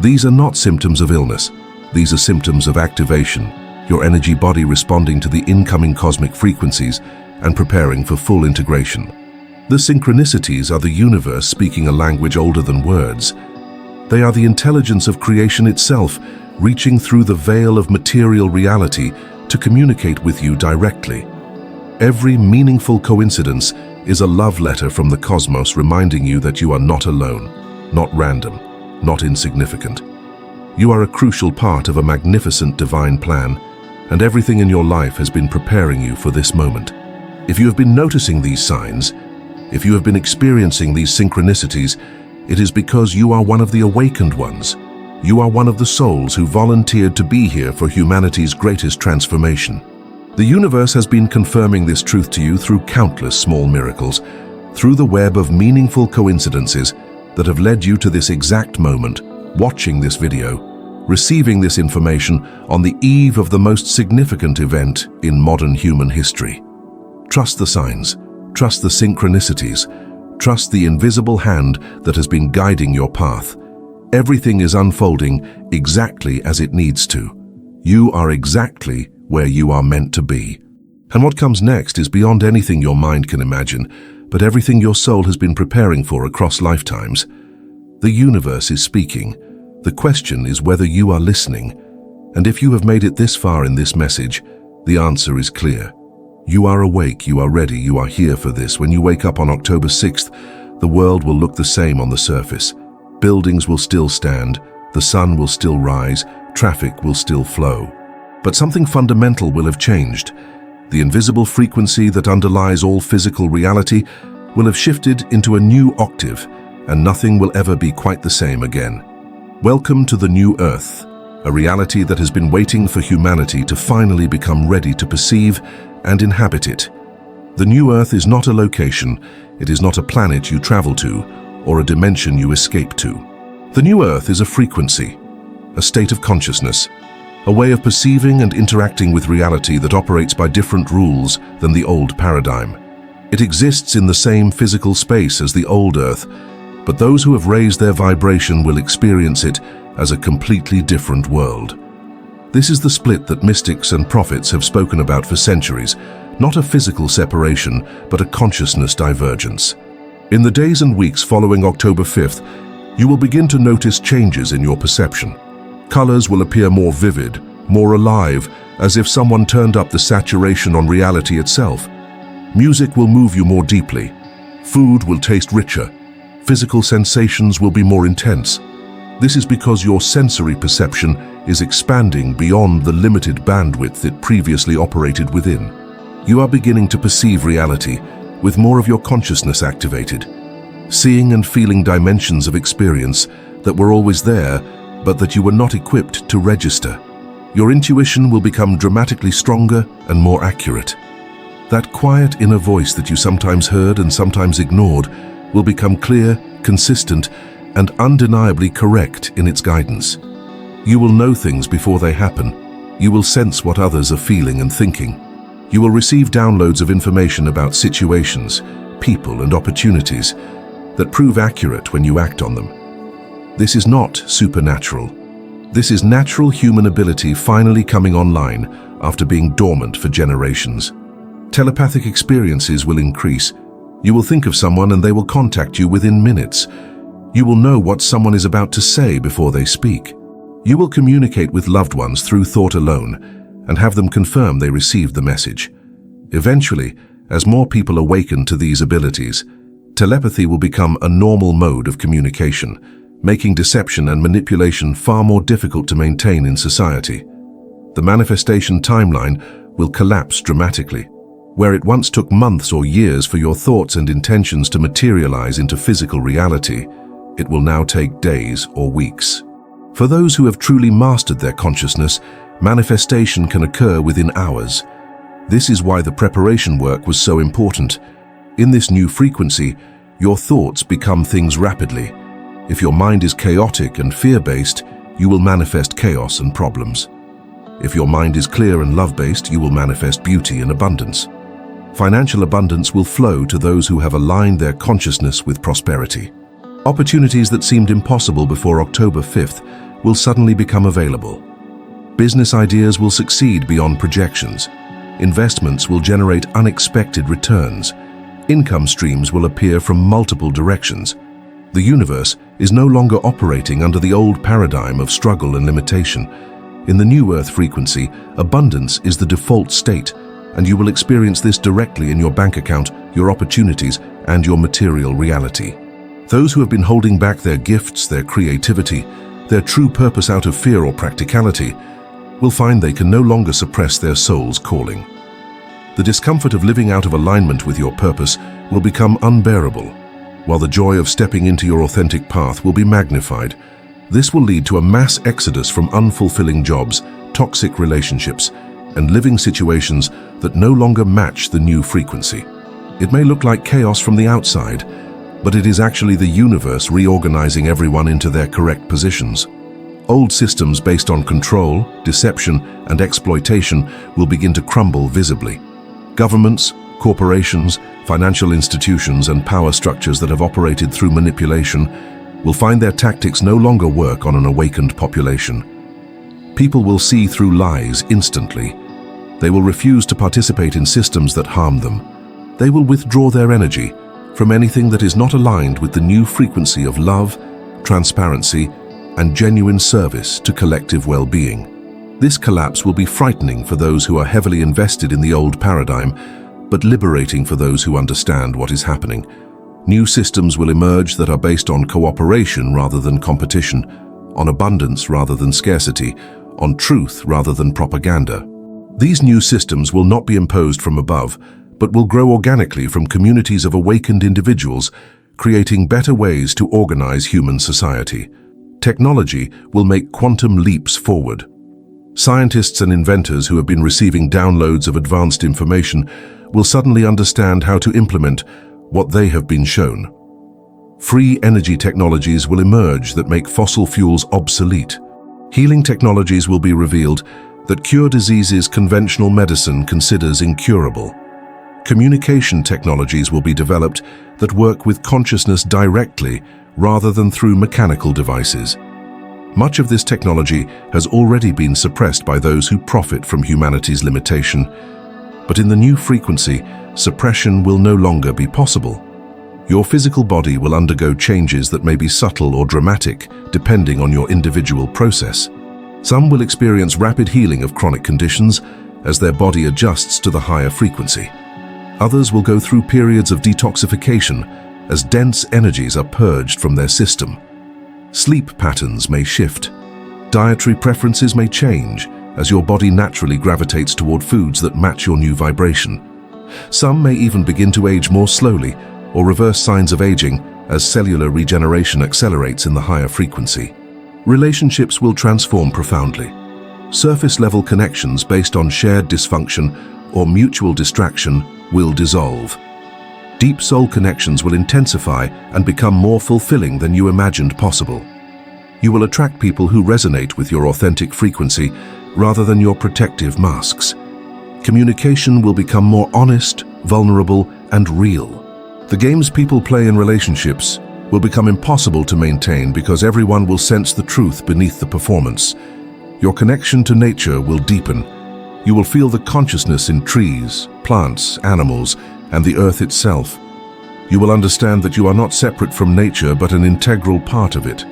A: These are not symptoms of illness. These are symptoms of activation, your energy body responding to the incoming cosmic frequencies and preparing for full integration. The synchronicities are the universe speaking a language older than words. They are the intelligence of creation itself, reaching through the veil of material reality to communicate with you directly. Every meaningful coincidence is a love letter from the cosmos reminding you that you are not alone, not random, not insignificant. You are a crucial part of a magnificent divine plan, and everything in your life has been preparing you for this moment. If you have been noticing these signs, if you have been experiencing these synchronicities, it is because you are one of the awakened ones. You are one of the souls who volunteered to be here for humanity's greatest transformation. The universe has been confirming this truth to you through countless small miracles, through the web of meaningful coincidences that have led you to this exact moment, watching this video, receiving this information on the eve of the most significant event in modern human history. Trust the signs, trust the synchronicities, trust the invisible hand that has been guiding your path. Everything is unfolding exactly as it needs to. You are exactly where you are meant to be. And what comes next is beyond anything your mind can imagine, but everything your soul has been preparing for across lifetimes. The universe is speaking. The question is whether you are listening. And if you have made it this far in this message, the answer is clear. You are awake, you are ready, you are here for this. When you wake up on October 6th, the world will look the same on the surface. Buildings will still stand, the sun will still rise, traffic will still flow. But something fundamental will have changed. The invisible frequency that underlies all physical reality will have shifted into a new octave, and nothing will ever be quite the same again. Welcome to the new Earth, a reality that has been waiting for humanity to finally become ready to perceive and inhabit it. The new Earth is not a location, it is not a planet you travel to, or a dimension you escape to. The new Earth is a frequency, a state of consciousness, a way of perceiving and interacting with reality that operates by different rules than the old paradigm. It exists in the same physical space as the old Earth, but those who have raised their vibration will experience it as a completely different world. This is the split that mystics and prophets have spoken about for centuries, not a physical separation, but a consciousness divergence. In the days and weeks following October 5th, you will begin to notice changes in your perception. Colors will appear more vivid, more alive, as if someone turned up the saturation on reality itself. Music will move you more deeply. Food will taste richer. Physical sensations will be more intense. This is because your sensory perception is expanding beyond the limited bandwidth it previously operated within. You are beginning to perceive reality with more of your consciousness activated, seeing and feeling dimensions of experience that were always there, but that you were not equipped to register. Your intuition will become dramatically stronger and more accurate. That quiet inner voice that you sometimes heard and sometimes ignored will become clear, consistent, and undeniably correct in its guidance. You will know things before they happen. You will sense what others are feeling and thinking. You will receive downloads of information about situations, people, and opportunities that prove accurate when you act on them. This is not supernatural. This is natural human ability finally coming online after being dormant for generations. Telepathic experiences will increase. You will think of someone and they will contact you within minutes. You will know what someone is about to say before they speak. You will communicate with loved ones through thought alone and have them confirm they received the message. Eventually, as more people awaken to these abilities, telepathy will become a normal mode of communication, making deception and manipulation far more difficult to maintain in society. The manifestation timeline will collapse dramatically. Where it once took months or years for your thoughts and intentions to materialize into physical reality, it will now take days or weeks. For those who have truly mastered their consciousness, manifestation can occur within hours. This is why the preparation work was so important. In this new frequency, your thoughts become things rapidly. If your mind is chaotic and fear-based, you will manifest chaos and problems. If your mind is clear and love-based, you will manifest beauty and abundance. Financial abundance will flow to those who have aligned their consciousness with prosperity. Opportunities that seemed impossible before October 5th will suddenly become available. Business ideas will succeed beyond projections. Investments will generate unexpected returns. Income streams will appear from multiple directions. The universe is no longer operating under the old paradigm of struggle and limitation. In the new Earth frequency, abundance is the default state, and you will experience this directly in your bank account, your opportunities, and your material reality. Those who have been holding back their gifts, their creativity, their true purpose out of fear or practicality, will find they can no longer suppress their soul's calling. The discomfort of living out of alignment with your purpose will become unbearable, while the joy of stepping into your authentic path will be magnified. This will lead to a mass exodus from unfulfilling jobs, toxic relationships, and living situations that no longer match the new frequency. It may look like chaos from the outside, but it is actually the universe reorganizing everyone into their correct positions. Old systems based on control, deception, and exploitation will begin to crumble visibly. Governments, corporations, financial institutions, and power structures that have operated through manipulation will find their tactics no longer work on an awakened population. People will see through lies instantly. They will refuse to participate in systems that harm them. They will withdraw their energy from anything that is not aligned with the new frequency of love, transparency, and genuine service to collective well-being. This collapse will be frightening for those who are heavily invested in the old paradigm, but liberating for those who understand what is happening. New systems will emerge that are based on cooperation rather than competition, on abundance rather than scarcity, on truth rather than propaganda. These new systems will not be imposed from above, but will grow organically from communities of awakened individuals, creating better ways to organize human society. Technology will make quantum leaps forward. Scientists and inventors who have been receiving downloads of advanced information will suddenly understand how to implement what they have been shown. Free energy technologies will emerge that make fossil fuels obsolete. Healing technologies will be revealed that cure diseases conventional medicine considers incurable. Communication technologies will be developed that work with consciousness directly rather than through mechanical devices. Much of this technology has already been suppressed by those who profit from humanity's limitation. But in the new frequency, suppression will no longer be possible. Your physical body will undergo changes that may be subtle or dramatic, depending on your individual process. Some will experience rapid healing of chronic conditions as their body adjusts to the higher frequency. Others will go through periods of detoxification as dense energies are purged from their system. Sleep patterns may shift. Dietary preferences may change as your body naturally gravitates toward foods that match your new vibration. Some may even begin to age more slowly or reverse signs of aging as cellular regeneration accelerates in the higher frequency. Relationships will transform profoundly. Surface-level connections based on shared dysfunction or mutual distraction will dissolve. Deep soul connections will intensify and become more fulfilling than you imagined possible. You will attract people who resonate with your authentic frequency rather than your protective masks. Communication will become more honest, vulnerable, and real. The games people play in relationships will become impossible to maintain because everyone will sense the truth beneath the performance. Your connection to nature will deepen. You will feel the consciousness in trees, plants, animals, and the earth itself. You will understand that you are not separate from nature but an integral part of it.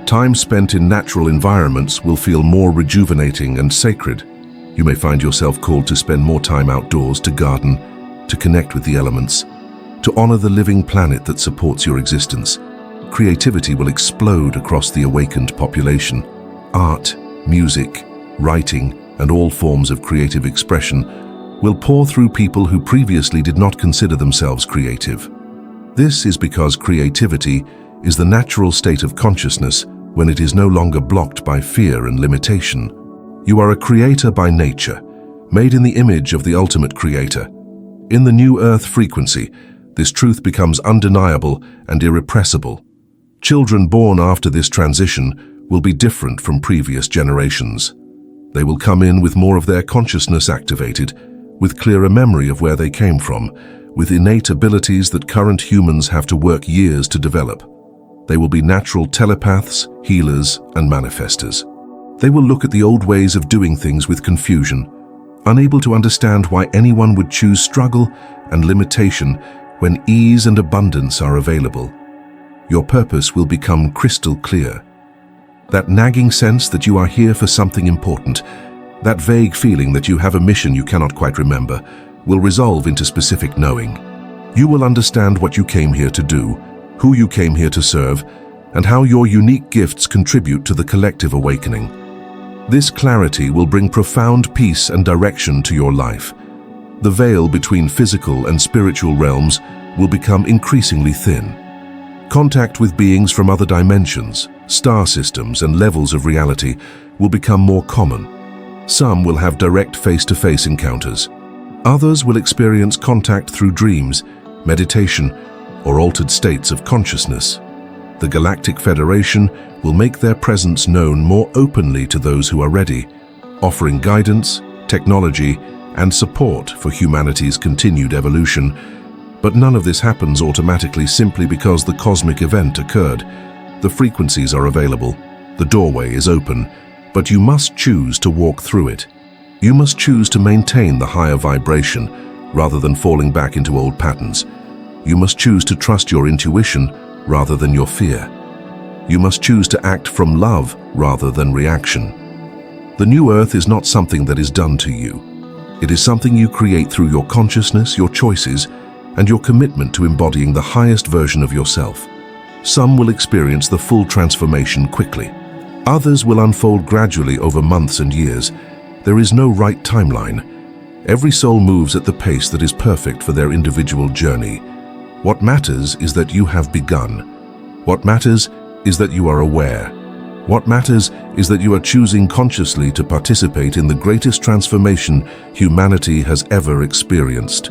A: Time spent in natural environments will feel more rejuvenating and sacred. You may find yourself called to spend more time outdoors, to garden, to connect with the elements, to honor the living planet that supports your existence. Creativity will explode across the awakened population. Art, music, writing, and all forms of creative expression will pour through people who previously did not consider themselves creative. This is because creativity is the natural state of consciousness when it is no longer blocked by fear and limitation. You are a creator by nature, made in the image of the ultimate creator. In the new earth frequency, this truth becomes undeniable and irrepressible. Children born after this transition will be different from previous generations. They will come in with more of their consciousness activated, with clearer memory of where they came from, with innate abilities that current humans have to work years to develop. They will be natural telepaths, healers, and manifestors. They will look at the old ways of doing things with confusion, unable to understand why anyone would choose struggle and limitation when ease and abundance are available. Your purpose will become crystal clear. That nagging sense that you are here for something important, that vague feeling that you have a mission you cannot quite remember, will resolve into specific knowing. You will understand what you came here to do, who you came here to serve, and how your unique gifts contribute to the collective awakening. This clarity will bring profound peace and direction to your life. The veil between physical and spiritual realms will become increasingly thin. Contact with beings from other dimensions, star systems, and levels of reality will become more common. Some will have direct face-to-face encounters. Others will experience contact through dreams, meditation, or altered states of consciousness. The Galactic Federation will make their presence known more openly to those who are ready, offering guidance, technology, and support for humanity's continued evolution. But none of this happens automatically simply because the cosmic event occurred. The frequencies are available, the doorway is open, but you must choose to walk through it. You must choose to maintain the higher vibration rather than falling back into old patterns. You must choose to trust your intuition rather than your fear. You must choose to act from love rather than reaction. The new earth is not something that is done to you. It is something you create through your consciousness, your choices, and your commitment to embodying the highest version of yourself. Some will experience the full transformation quickly. Others will unfold gradually over months and years. There is no right timeline. Every soul moves at the pace that is perfect for their individual journey. What matters is that you have begun. What matters is that you are aware. What matters is that you are choosing consciously to participate in the greatest transformation humanity has ever experienced.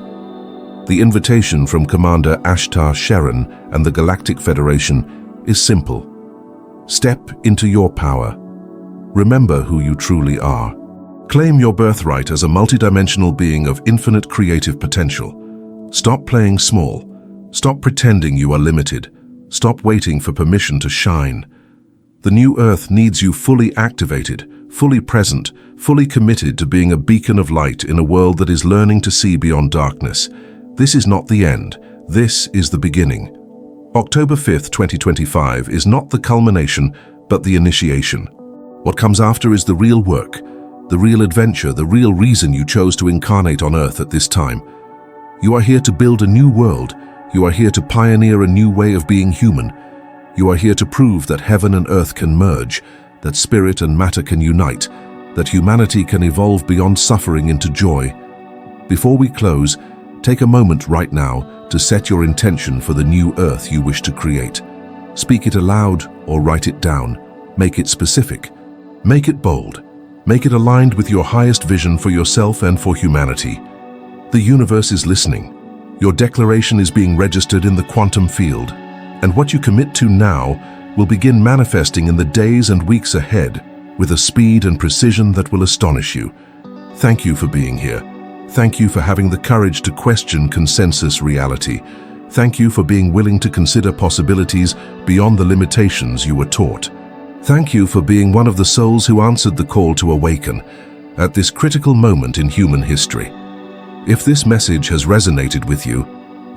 A: The invitation from Commander Ashtar Sheran and the Galactic Federation is simple. Step into your power. Remember who you truly are. Claim your birthright as a multidimensional being of infinite creative potential. Stop playing small. Stop pretending you are limited. Stop waiting for permission to shine. The new Earth needs you fully activated, fully present, fully committed to being a beacon of light in a world that is learning to see beyond darkness. This is not the end. This is the beginning. October 5th, 2025 is not the culmination, but the initiation. What comes after is the real work, the real adventure, the real reason you chose to incarnate on Earth at this time. You are here to build a new world. You are here to pioneer a new way of being human. You are here to prove that heaven and earth can merge, that spirit and matter can unite, that humanity can evolve beyond suffering into joy. Before we close, take a moment right now to set your intention for the new Earth you wish to create. Speak it aloud or write it down. Make it specific. Make it bold. Make it aligned with your highest vision for yourself and for humanity. The universe is listening. Your declaration is being registered in the quantum field, and what you commit to now will begin manifesting in the days and weeks ahead with a speed and precision that will astonish you. Thank you for being here. Thank you for having the courage to question consensus reality. Thank you for being willing to consider possibilities beyond the limitations you were taught. Thank you for being one of the souls who answered the call to awaken at this critical moment in human history. If this message has resonated with you,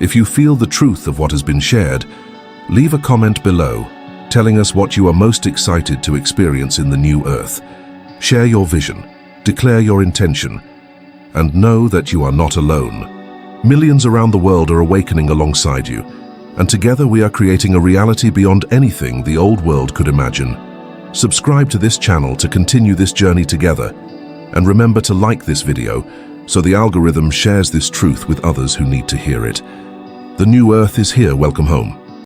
A: if you feel the truth of what has been shared, leave a comment below telling us what you are most excited to experience in the new Earth. Share your vision, declare your intention, and know that you are not alone. Millions around the world are awakening alongside you, and together we are creating a reality beyond anything the old world could imagine. Subscribe to this channel to continue this journey together, and remember to like this video so the algorithm shares this truth with others who need to hear it. The new Earth is here. Welcome home.